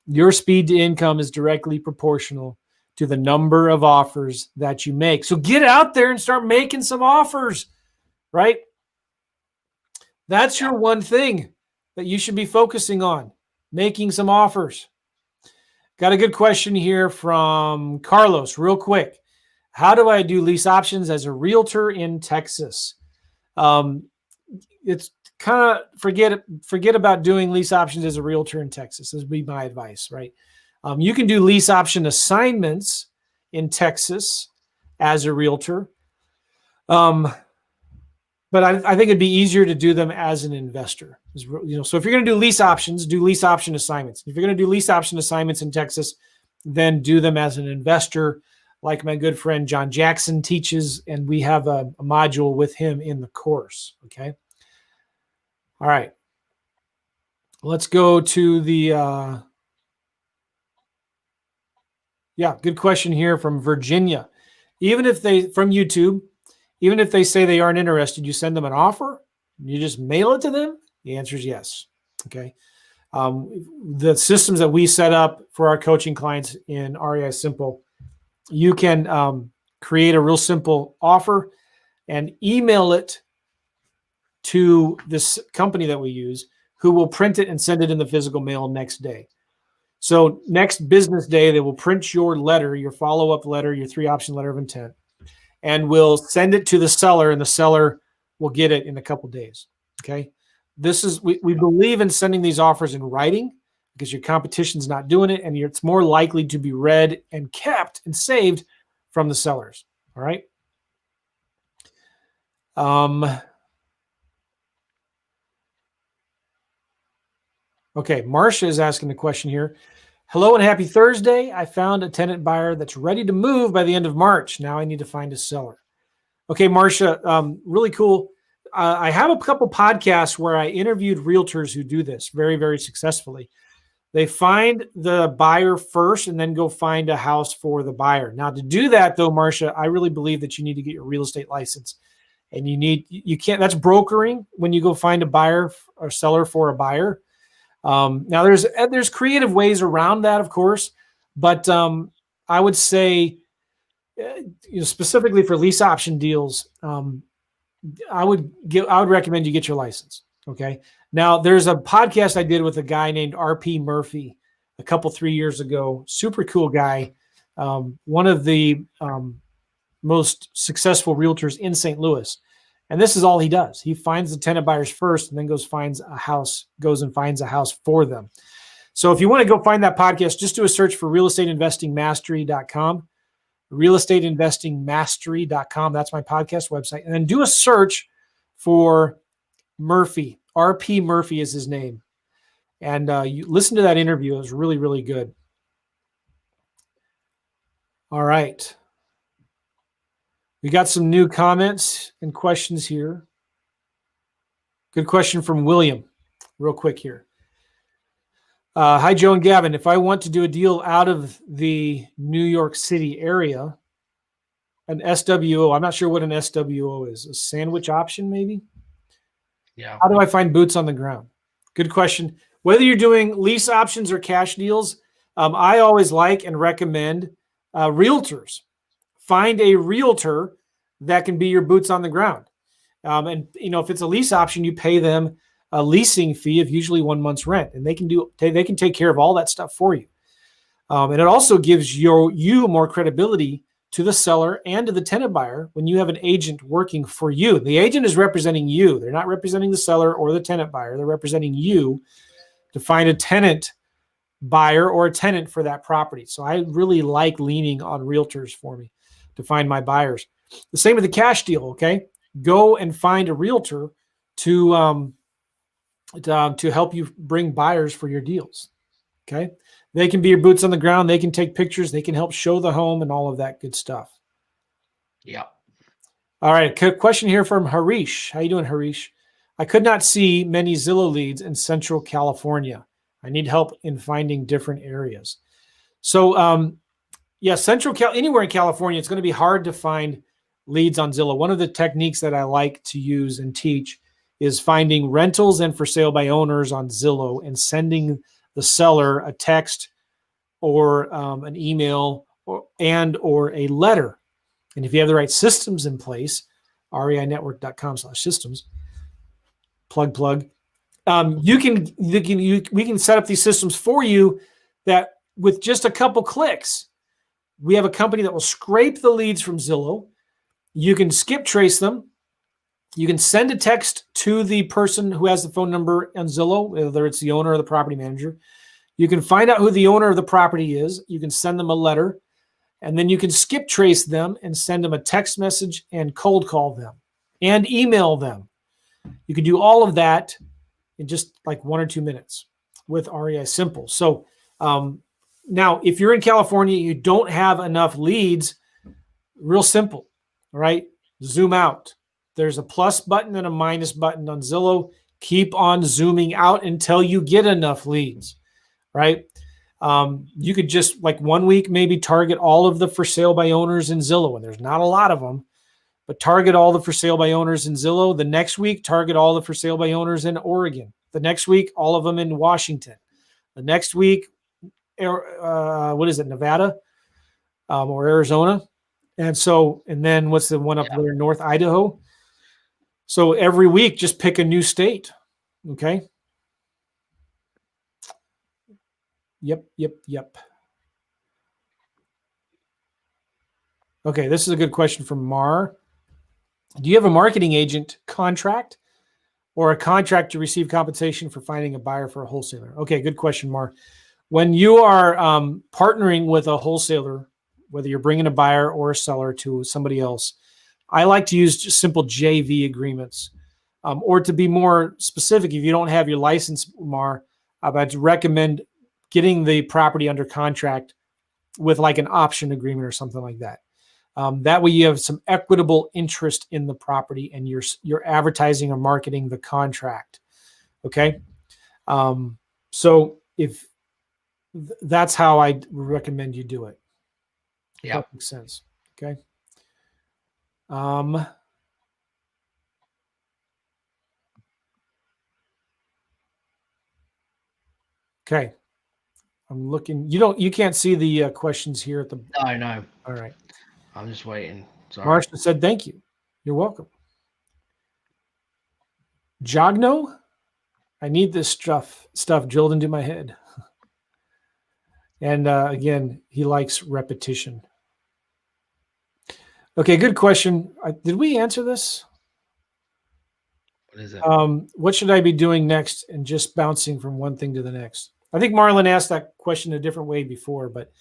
your speed to income is directly proportional to the number of offers that you make. So get out there and start making some offers, right? That's your one thing that you should be focusing on, making some offers. Got a good question here from Carlos, real quick. How do I do lease options as a realtor in Texas? It's kind of forget about doing lease options as a realtor in Texas. This would be my advice, right? You can do lease option assignments in Texas as a realtor. But I think it'd be easier to do them as an investor. So if you're going to do lease options, do lease option assignments. If you're going to do lease option assignments in Texas, then do them as an investor, like my good friend John Jackson teaches, and we have a module with him in the course. Okay. All right. Let's go to the good question here from Virginia. From YouTube, even if they say they aren't interested, you send them an offer, you just mail it to them? The answer is yes. Okay. The systems that we set up for our coaching clients in REI Simple, you can create a real simple offer and email it to this company that we use, who will print it and send it in the physical mail next day. So next business day, they will print your letter, your follow-up letter, your 3-option letter of intent, and we'll send it to the seller, and the seller will get it in a couple days. Okay. We believe in sending these offers in writing, because your competition's not doing it, and it's more likely to be read and kept and saved from the sellers. All right. Okay, Marcia is asking the question here. Hello and happy Thursday. I found a tenant buyer that's ready to move by the end of March. Now I need to find a seller. Okay, Marcia, really cool. I have a couple podcasts where I interviewed realtors who do this very, very successfully. They find the buyer first and then go find a house for the buyer. Now, to do that, though, Marcia, I really believe that you need to get your real estate license. And you can't, that's brokering when you go find a buyer or seller for a buyer. Now there's creative ways around that, of course, but I would say, specifically for lease option deals, I would recommend you get your license. Okay. Now there's a podcast I did with a guy named RP Murphy a couple 3 years ago. Super cool guy. One of the most successful realtors in St. Louis. And this is all he does. He finds the tenant buyers first and then goes and finds a house for them. So if you want to go find that podcast, just do a search for realestateinvestingmastery.com, realestateinvestingmastery.com. That's my podcast website. And then do a search for Murphy. RP Murphy is his name. And you listen to that interview. It was really, really good. All right. We got some new comments and questions here. Good question from William, real quick here. Hi, Joe and Gavin. If I want to do a deal out of the New York City area, an SWO, I'm not sure what an SWO is, a sandwich option maybe? Yeah. How do I find boots on the ground? Good question. Whether you're doing lease options or cash deals, I always like and recommend realtors. Find a realtor that can be your boots on the ground. And if it's a lease option, you pay them a leasing fee of usually 1 month's rent, and they can take care of all that stuff for you. And it also gives you more credibility to the seller and to the tenant buyer when you have an agent working for you. The agent is representing you. They're not representing the seller or the tenant buyer. They're representing you to find a tenant buyer or a tenant for that property. So I really like leaning on realtors for me to find my buyers. The same with the cash deal. Okay, go and find a realtor to help you bring buyers for your deals. Okay, they can be your boots on the ground. They can take pictures. They can help show the home and all of that good stuff. Yeah. All right, question here from Harish. How you doing, Harish? I could not see many Zillow leads in Central California. I need help in finding different areas. So, anywhere in California, it's going to be hard to find leads on Zillow. One of the techniques that I like to use and teach is finding rentals and for sale by owners on Zillow and sending the seller a text or an email or a letter. And if you have the right systems in place, reinetwork.com/systems, plug. We can set up these systems for you that with just a couple clicks, we have a company that will scrape the leads from Zillow. You can skip trace them. You can send a text to the person who has the phone number on Zillow, whether it's the owner or the property manager. You can find out who the owner of the property is. You can send them a letter, and then you can skip trace them and send them a text message and cold call them and email them. You can do all of that in just like 1 or 2 minutes with REI Simple. So now, if you're in California, you don't have enough leads, real simple, all right? Zoom out. There's a plus button and a minus button on Zillow. Keep on zooming out until you get enough leads, right? You could just like 1 week, maybe target all of the for sale by owners in Zillow, and there's not a lot of them, but target all the for sale by owners in Zillow. The next week, target all the for sale by owners in Oregon. The next week, all of them in Washington. The next week, Nevada or Arizona. And then what's the one up there, North Idaho? So every week, just pick a new state. Okay. Yep. Okay, this is a good question from Mar. Do you have a marketing agent contract or a contract to receive compensation for finding a buyer for a wholesaler? Okay, good question, Mar. When you are partnering with a wholesaler, whether you're bringing a buyer or a seller to somebody else, I like to use just simple JV agreements. Or to be more specific, if you don't have your license, Mar, I'd recommend getting the property under contract with like an option agreement or something like that. That way you have some equitable interest in the property and you're advertising or marketing the contract. Okay. So if that's how I recommend you do it. Yeah. That makes sense. Okay. Okay. I'm looking. You can't see the questions here at the. I know. All right. I'm just waiting. Sorry. Marsha said, thank you. You're welcome. Jogno, I need this stuff drilled into my head. And again, he likes repetition. Okay, good question. Did we answer this? What is it? What should I be doing next and just bouncing from one thing to the next? I think Marlon asked that question a different way before, but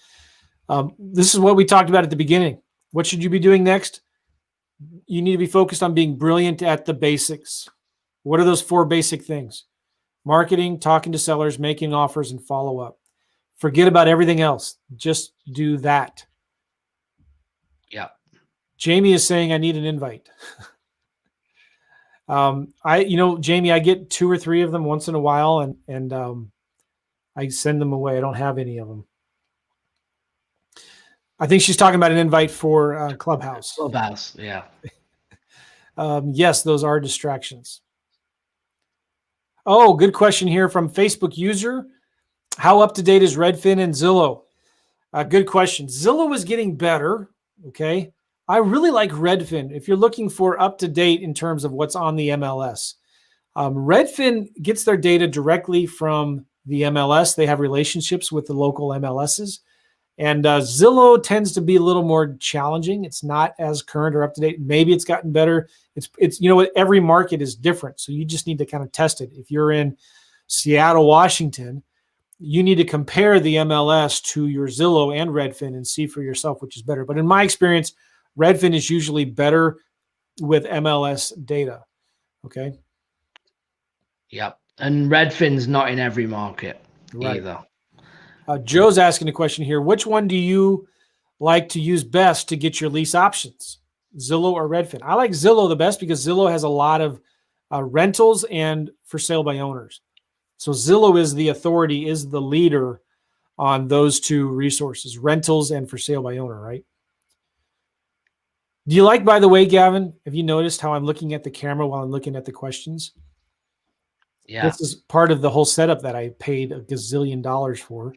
this is what we talked about at the beginning. What should you be doing next? You need to be focused on being brilliant at the basics. What are those 4 basic things? Marketing, talking to sellers, making offers, and follow up. Forget about everything else. Just do that. Yeah. Jamie is saying, I need an invite. Jamie, I get 2 or 3 of them once in a while, and I send them away. I don't have any of them. I think she's talking about an invite for Clubhouse. Clubhouse, yeah. Yes, those are distractions. Oh, good question here from Facebook user. How up to date is Redfin and Zillow? Good question. Zillow is getting better. Okay. I really like Redfin if you're looking for up to date in terms of what's on the MLS. Redfin gets their data directly from the MLS. They have relationships with the local MLSs. And Zillow tends to be a little more challenging. It's not as current or up to date. Maybe it's gotten better. It's you know what, every market is different. So you just need to kind of test it. If you're in Seattle, Washington, you need to compare the MLS to your Zillow and Redfin and see for yourself which is better. But in my experience, Redfin is usually better with MLS data. Okay. Yep. And Redfin's not in every market Right. either. Joe's asking a question here. Which one do you like to use best to get your lease options, Zillow or Redfin? I like Zillow the best because Zillow has a lot of rentals and for sale by owners. So Zillow is the authority, is the leader on those two resources, rentals and for sale by owner, right? Do you like, by the way, Gavin, have you noticed how I'm looking at the camera while I'm looking at the questions? Yeah. This is part of the whole setup that I paid a gazillion dollars for.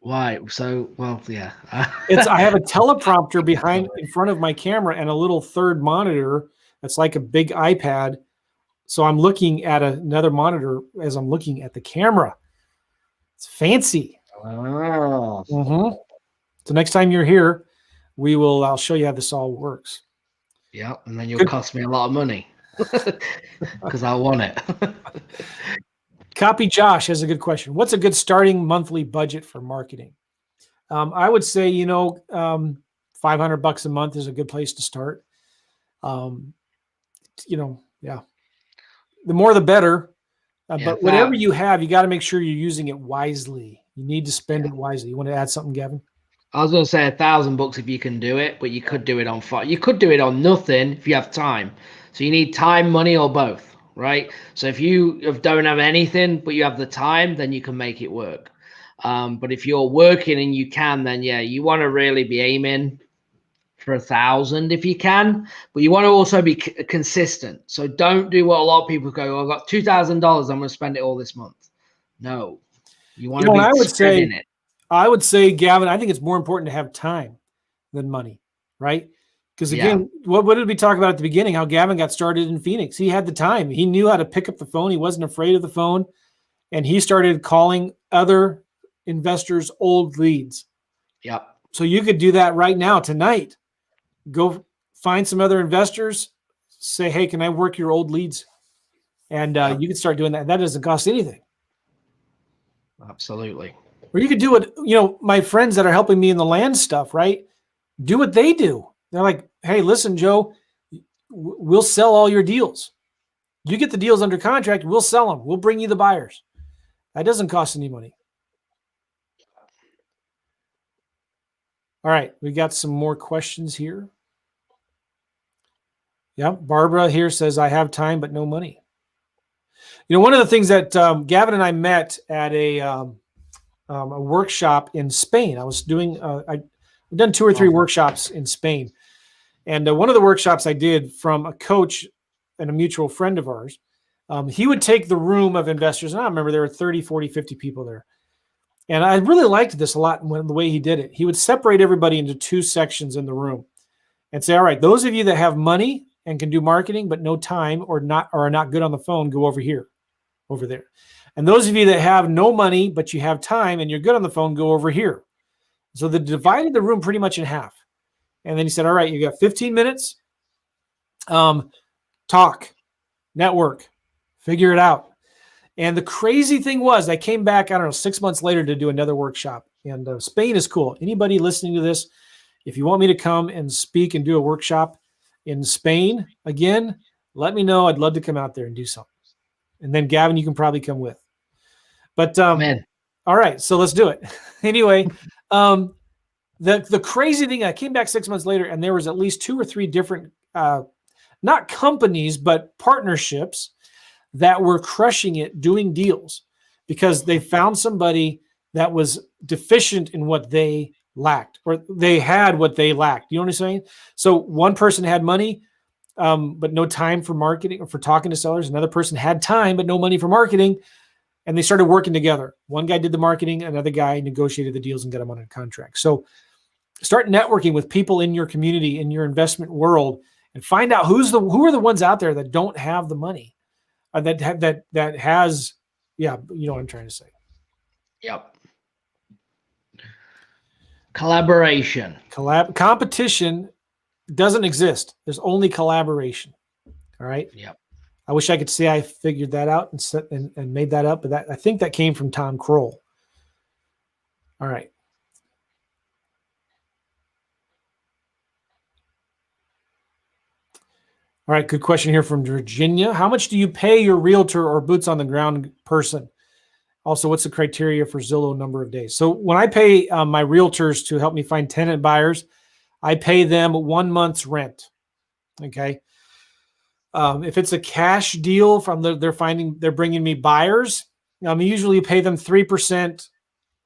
Why? So, well, yeah. I have a teleprompter behind in front of my camera and a little third monitor that's like a big iPad. So I'm looking at another monitor as I'm looking at the camera. It's fancy. Oh. Mm-hmm. So next time you're here, I'll show you how this all works. Yeah, and then you'll cost me a lot of money because I want it. Copy Josh has a good question. What's a good starting monthly budget for marketing? I would say, $500 a month is a good place to start. Yeah. The more the better. But whatever you have, you got to make sure you're using it wisely. You need to spend it wisely. You want to add something, Gavin? I was going to say $1,000 if you can do it, but you could do it on you could do it on nothing if you have time. So you need time, money, or both, right? So if you don't have anything, but you have the time, then you can make it work. But if you're working and you can, then yeah, you want to really be aiming for 1,000 if you can, but you want to also be consistent. So don't do what a lot of people go, I've got $2,000, I'm going to spend it all this month. No, you want to be spreading it. I would say, Gavin, I think it's more important to have time than money, right? Because again, what did we talk about at the beginning? How Gavin got started in Phoenix. He had the time. He knew how to pick up the phone. He wasn't afraid of the phone. And he started calling other investors' old leads. Yep. So you could do that right now, tonight. Go find some other investors. Say, hey, can I work your old leads? And you can start doing that. That doesn't cost anything. Absolutely. Or you could do what, my friends that are helping me in the land stuff, right? Do what they do. They're like, hey, listen, Joe, we'll sell all your deals. You get the deals under contract, we'll sell them. We'll bring you the buyers. That doesn't cost any money. All right, we got some more questions here. Yeah, Barbara here says, I have time, but no money. One of the things that Gavin and I met at a workshop in Spain. I was doing, I've done 2 or 3 workshops in Spain. And one of the workshops I did from a coach and a mutual friend of ours, he would take the room of investors. And I remember there were 30, 40, 50 people there. And I really liked this a lot the way he did it. He would separate everybody into 2 sections in the room and say, all right, those of you that have money and can do marketing, but no time or are not good on the phone, go over here, over there. And those of you that have no money, but you have time and you're good on the phone, go over here. So they divided the room pretty much in half. And then he said, all right, you got 15 minutes. Talk, network, figure it out. And the crazy thing was I came back, 6 months later to do another workshop. And Spain is cool. Anybody listening to this, if you want me to come and speak and do a workshop in Spain again, let me know. I'd love to come out there and do something. And then Gavin, you can probably come with. But all right, so let's do it. Anyway, the crazy thing, I came back 6 months later, and there was at least 2 or 3 different, not companies, but partnerships that were crushing it, doing deals because they found somebody that was deficient in what they lacked, or they had what they lacked. You know what I'm saying? So one person had money, but no time for marketing or for talking to sellers. Another person had time, but no money for marketing. And they started working together. One guy did the marketing, another guy negotiated the deals and got them on a contract. So start networking with people in your community, in your investment world, and find out who are the ones out there that don't have the money, that has, yeah, you know what I'm trying to say. Yep. Collaboration. Competition doesn't exist. There's only collaboration. All right. Yep. I wish I could say I figured that out and made that up, but I think that came from Tom Kroll. All right. All right, good question here from Virginia. How much do you pay your realtor or boots on the ground person? Also, what's the criteria for Zillow number of days? So when I pay my realtors to help me find tenant buyers, I pay them 1 month's rent. Okay. If it's a cash deal they're bringing me buyers, usually pay them 3%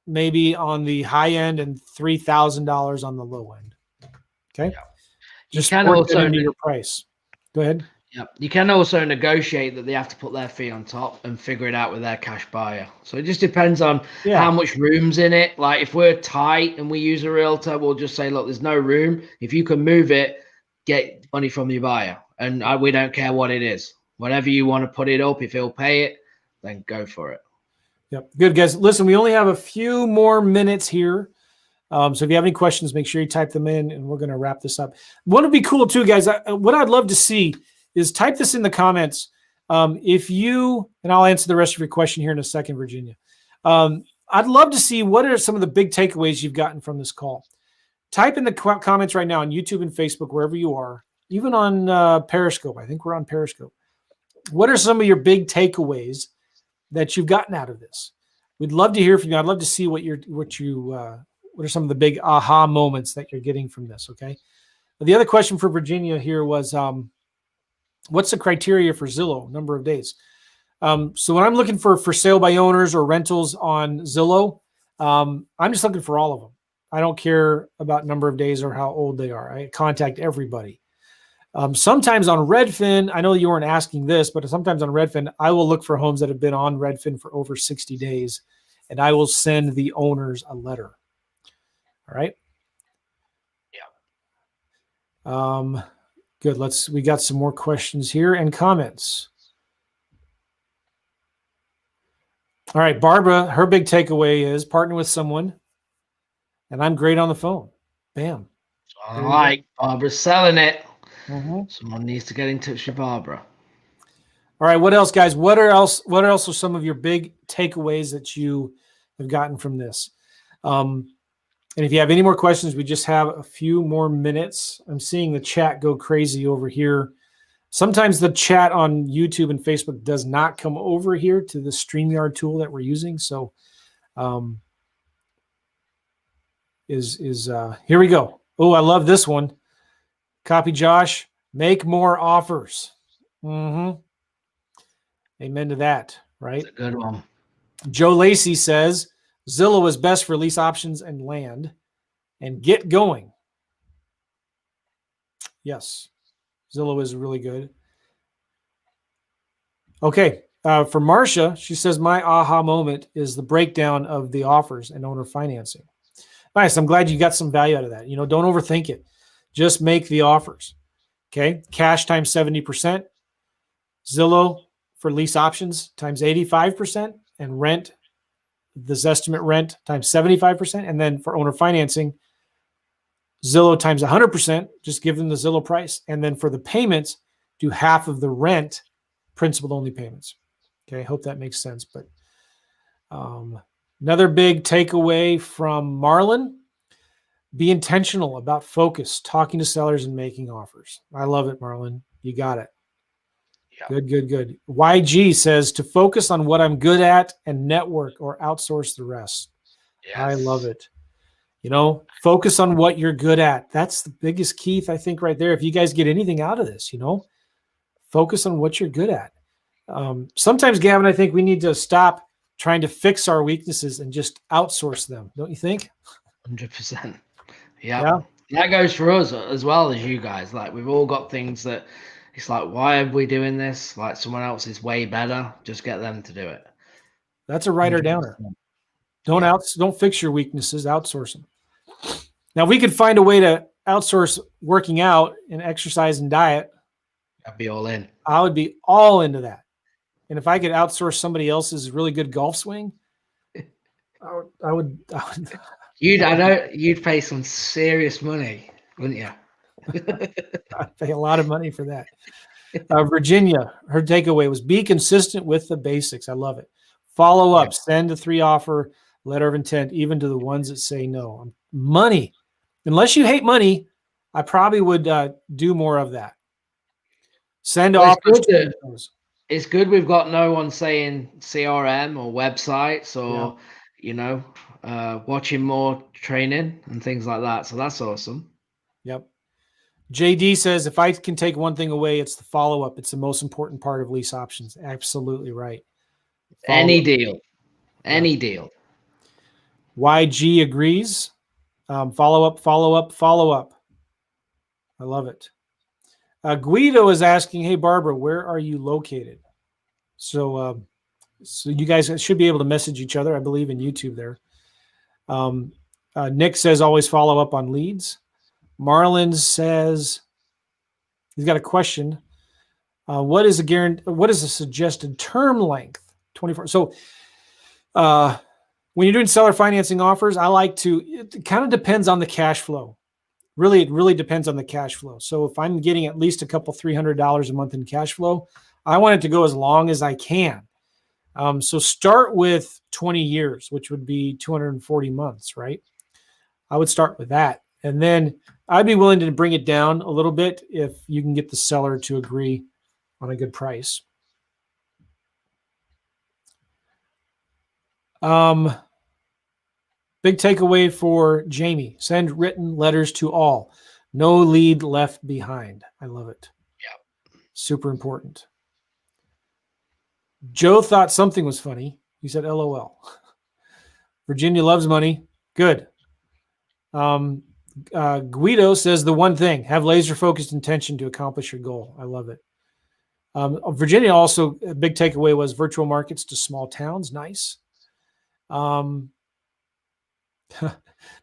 maybe on the high end and $3,000 on the low end. Okay. Yeah. Just work that into your price. Go ahead. Yeah, you can also negotiate that they have to put their fee on top and figure it out with their cash buyer. So it just depends on how much room's in it. Like if we're tight and we use a realtor, we'll just say, look, there's no room. If you can move it, get money from your buyer. And we don't care what it is. Whatever you want to put it up, if he'll pay it, then go for it. Yep. Good, guys. Listen, we only have a few more minutes here. So if you have any questions, make sure you type them in, and we're going to wrap this up. What would be cool too, guys, what I'd love to see is type this in the comments. If you, and I'll answer the rest of your question here in a second, Virginia. I'd love to see what are some of the big takeaways you've gotten from this call. Type in the comments right now on YouTube and Facebook, wherever you are, even on Periscope. I think we're on Periscope. What are some of your big takeaways that you've gotten out of this? We'd love to hear from you. I'd love to see what are some of the big aha moments that you're getting from this. Okay. The other question for Virginia here was, what's the criteria for Zillow number of days? So when I'm looking for sale by owners or rentals on Zillow, I'm just looking for all of them. I don't care about number of days or how old they are. I contact everybody. Sometimes on Redfin, I know you weren't asking this, but sometimes on Redfin, I will look for homes that have been on Redfin for over 60 days, and I will send the owners a letter. All right. Yeah. Good. We got some more questions here and comments. All right. Barbara, her big takeaway is partner with someone, and I'm great on the phone. Bam. All right. Barbara's selling it. Mm-hmm. Someone needs to get in touch with Barbara. All right. What else, guys? What else are some of your big takeaways that you have gotten from this? And if you have any more questions, we just have a few more minutes. I'm seeing the chat go crazy over here. Sometimes the chat on YouTube and Facebook does not come over here to the StreamYard tool that we're using. So here we go. Oh, I love this one. Copy Josh. Make more offers. Mm-hmm. Amen to that, right? That's a good one. Joe Lacey says, Zillow is best for lease options and land, and get going. Yes, Zillow is really good. Okay, for Marcia, she says, my aha moment is the breakdown of the offers and owner financing. Nice. I'm glad you got some value out of that. Don't overthink it. Just make the offers. Okay, cash times 70%. Zillow for lease options times 85%, and rent, this estimate rent times 75%. And then for owner financing, Zillow times 100%, just give them the Zillow price. And then for the payments, do half of the rent principal only payments. Okay, I hope that makes sense. But another big takeaway from Marlon, be intentional about focus, talking to sellers and making offers. I love it, Marlon. You got it. Yeah. Good. YG says to focus on what I'm good at and network or outsource the rest. Yes. I love it. Focus on what you're good at. That's the biggest key, I think, right there. If you guys get anything out of this, focus on what you're good at. Sometimes, Gavin, I think we need to stop trying to fix our weaknesses and just outsource them. Don't you think? 100%. Yeah. That goes for us as well as you guys. Like we've all got things that It's like, why are we doing this? Like someone else is way better. Just get them to do it. That's a writer downer. 100%. Don't fix your weaknesses, outsource them. Now, if we could find a way to outsource working out and exercise and diet, I'd be all in. I would be all into that. And if I could outsource somebody else's really good golf swing, I would I know you'd pay some serious money, wouldn't you? I'd pay a lot of money for that. Virginia, her takeaway was be consistent with the basics. I love it. Follow up, send a 3 offer letter of intent, even to the ones that say no. Money. Unless you hate money, I probably would do more of that. Send offers. It's good we've got no one saying CRM or websites or, watching more training and things like that. So that's awesome. Yep. JD says, if I can take one thing away, it's the follow-up. It's the most important part of lease options. Absolutely right. Any deal. YG agrees. Follow up. I love it. Guido is asking, hey, Barbara, where are you located? So you guys should be able to message each other, I believe, in YouTube there. Nick says, always follow up on leads. Marlon says he's got a question. What is a suggested term length? 24. So when you're doing seller financing offers, it kind of depends on the cash flow. Really, it really depends on the cash flow. So if I'm getting at least a couple $300 a month in cash flow, I want it to go as long as I can. So start with 20 years, which would be 240 months, right? I would start with that. And then I'd be willing to bring it down a little bit if you can get the seller to agree on a good price. Big takeaway for Jamie, send written letters to all. No lead left behind. I love it. Yeah. Super important. Joe thought something was funny. He said, LOL. Virginia loves money. Good. Guido says the one thing, have laser focused intention to accomplish your goal. I love it. Virginia also, a big takeaway was virtual markets to small towns. Nice.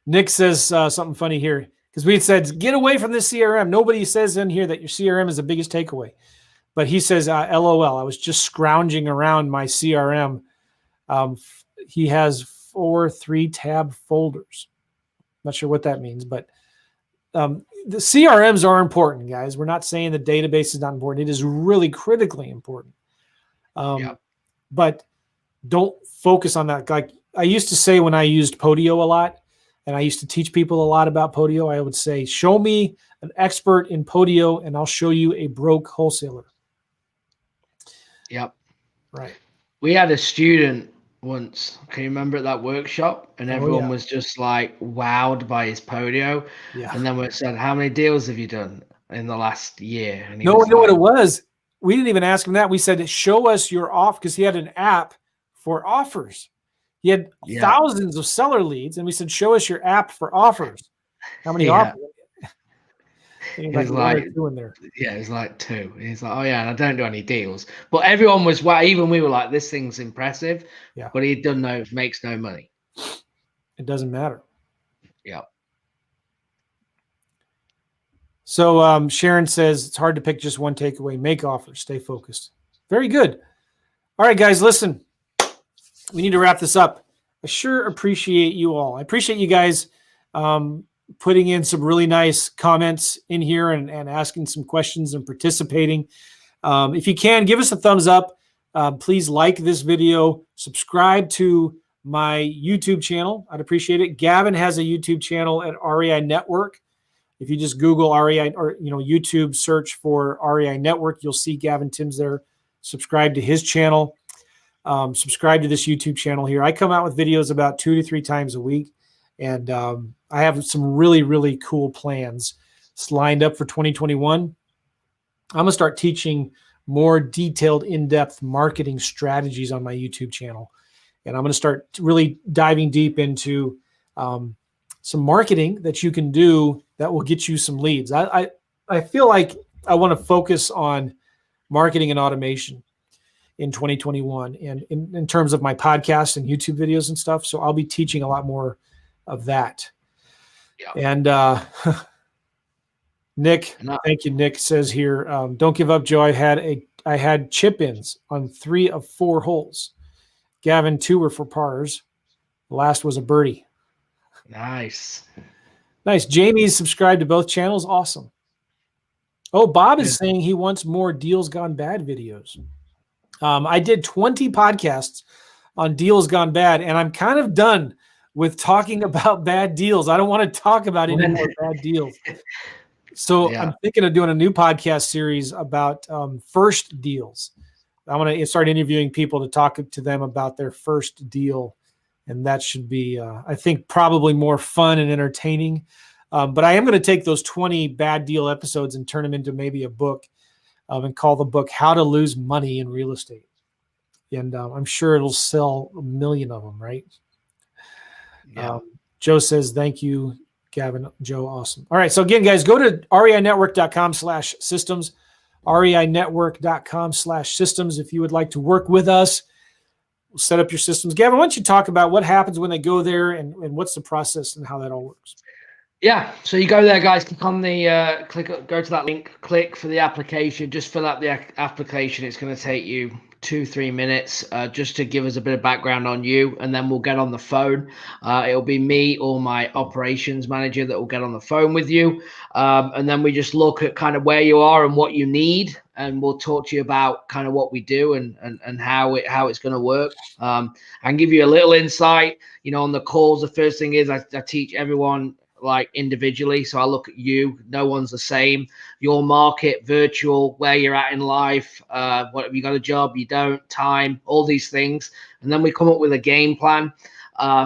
Nick says something funny here because we had said, get away from this CRM. Nobody says in here that your CRM is the biggest takeaway. But he says, LOL, I was just scrounging around my CRM. He has 4 3-tab folders. Not sure what that means, but the CRMs are important, guys. We're not saying the database is not important. It is really critically important. But don't focus on that. Like I used to say when I used Podio a lot, and I used to teach people a lot about Podio, I would say, show me an expert in Podio, and I'll show you a broke wholesaler. Yep. Right. We had a student once, can you remember at that workshop? And everyone was just like wowed by his Podio. Yeah. And then we said, how many deals have you done in the last year? And no, you know what it was? We didn't even ask him that. We said, show us your off, because he had an app for offers. He had thousands of seller leads, and we said, show us your app for offers. How many offers? He was like, it was like 2. He's like, oh yeah, and I don't do any deals. But everyone was, even we were like, this thing's impressive. Yeah. But he makes no money. It doesn't matter. Yeah. So Sharon says it's hard to pick just one takeaway. Make offers. Stay focused. Very good. All right, guys, listen. We need to wrap this up. I sure appreciate you all. I appreciate you guys putting in some really nice comments in here and asking some questions and participating. If you can, give us a thumbs up. Please like this video. Subscribe to my YouTube channel. I'd appreciate it. Gavin has a YouTube channel at REI Network. If you just Google REI or YouTube search for REI Network, you'll see Gavin Timms there. Subscribe to his channel. Subscribe to this YouTube channel here. I come out with videos about 2 to 3 times a week. And I have some really, really cool plans lined up for 2021. I'm going to start teaching more detailed, in-depth marketing strategies on my YouTube channel. And I'm going to start really diving deep into some marketing that you can do that will get you some leads. I feel like I want to focus on marketing and automation in 2021 and in terms of my podcast and YouTube videos and stuff. So I'll be teaching a lot more of that. Yeah. And Nick, thank you. Nick says here, don't give up, Joe. I had chip-ins on 3 of 4 holes. Gavin, 2 were for pars. The last was a birdie. Nice. Jamie's subscribed to both channels. Awesome. Oh, Bob is saying he wants more Deals Gone Bad videos. I did 20 podcasts on Deals Gone Bad, and I'm kind of done with talking about bad deals. I don't want to talk about any more bad deals. So I'm thinking of doing a new podcast series about first deals. I want to start interviewing people to talk to them about their first deal. And that should be, I think, probably more fun and entertaining. But I am going to take those 20 bad deal episodes and turn them into maybe a book and call the book How to Lose Money in Real Estate. And I'm sure it'll sell 1 million of them, right? Yeah. Joe says, thank you, Gavin. Joe, awesome. All right. So again, guys, go to reinetwork.com/systems, reinetwork.com/systems. If you would like to work with us, we'll set up your systems. Gavin, why don't you talk about what happens when they go there and what's the process and how that all works? Yeah, so you go there, guys. Click on the go to that link. Click for the application. Just fill out the application. It's going to take you 2-3 minutes just to give us a bit of background on you, and then we'll get on the phone. It'll be me or my operations manager that will get on the phone with you, and then we just look at kind of where you are and what you need, and we'll talk to you about kind of what we do and how it's going to work. I can give you a little insight. On the calls, the first thing is I teach everyone like individually. So I look at you, no one's the same, your market, virtual, where you're at in life, what have you got a job, you don't, time, all these things. And then we come up with a game plan.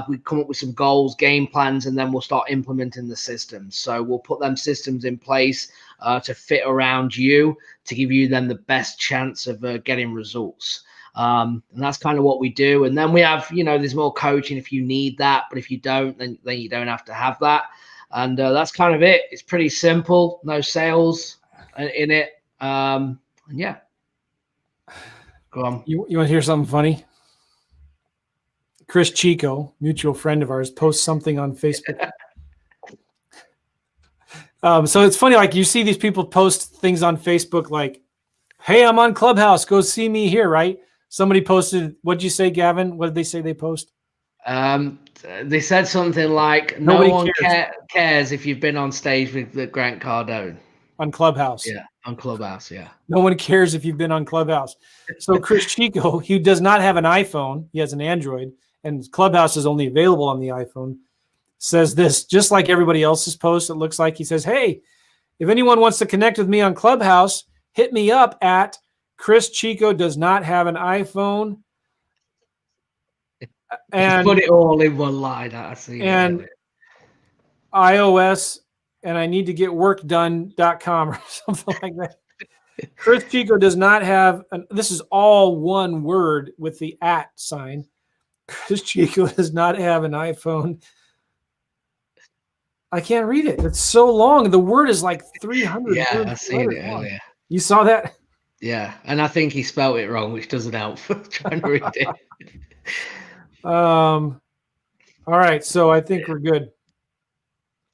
We come up with some goals, game plans, and then we'll start implementing the systems. So we'll put them systems in place to fit around you, to give you then the best chance of getting results. And that's kind of what we do. And then we have, there's more coaching if you need that, but if you don't, then you don't have to have that. And that's kind of it. It's pretty simple. No sales in it. And yeah. Go on. You want to hear something funny? Chris Chico, mutual friend of ours, posts something on Facebook. So it's funny, like you see these people post things on Facebook like, hey, I'm on Clubhouse. Go see me here, right? Somebody posted, what'd you say, Gavin? What did they say they post? They said something like, no one cares if you've been on stage with Grant Cardone. On Clubhouse. Yeah, on Clubhouse, yeah. No one cares if you've been on Clubhouse. So Chris Chico, he does not have an iPhone. He has an Android, and Clubhouse is only available on the iPhone, says this, just like everybody else's post, it looks like. He says, hey, if anyone wants to connect with me on Clubhouse, hit me up at Chris Chico does not have an iPhone. And just put it all in one line. I see. And iOS, and I need to get work done.com or something like that. Chris Chico does not have, this is all one word with the @ sign. Chris Chico does not have an iPhone. I can't read it. It's so long. The word is like 300. Yeah, I seen it earlier. You saw that? Yeah, and I think he spelled it wrong, which doesn't help trying to read it. All right, so I think we're good.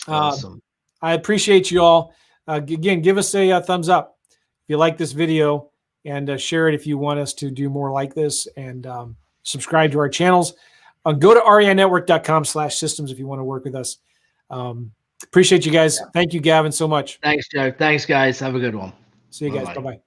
Awesome. I appreciate you all. Again, give us a thumbs up if you like this video, and share it if you want us to do more like this, and subscribe to our channels. Go to reinetwork.com/systems if you want to work with us. Appreciate you guys. Thank you, Gavin, so much. Thanks, Joe. Thanks, guys. Have a good one. See you guys. Bye-bye.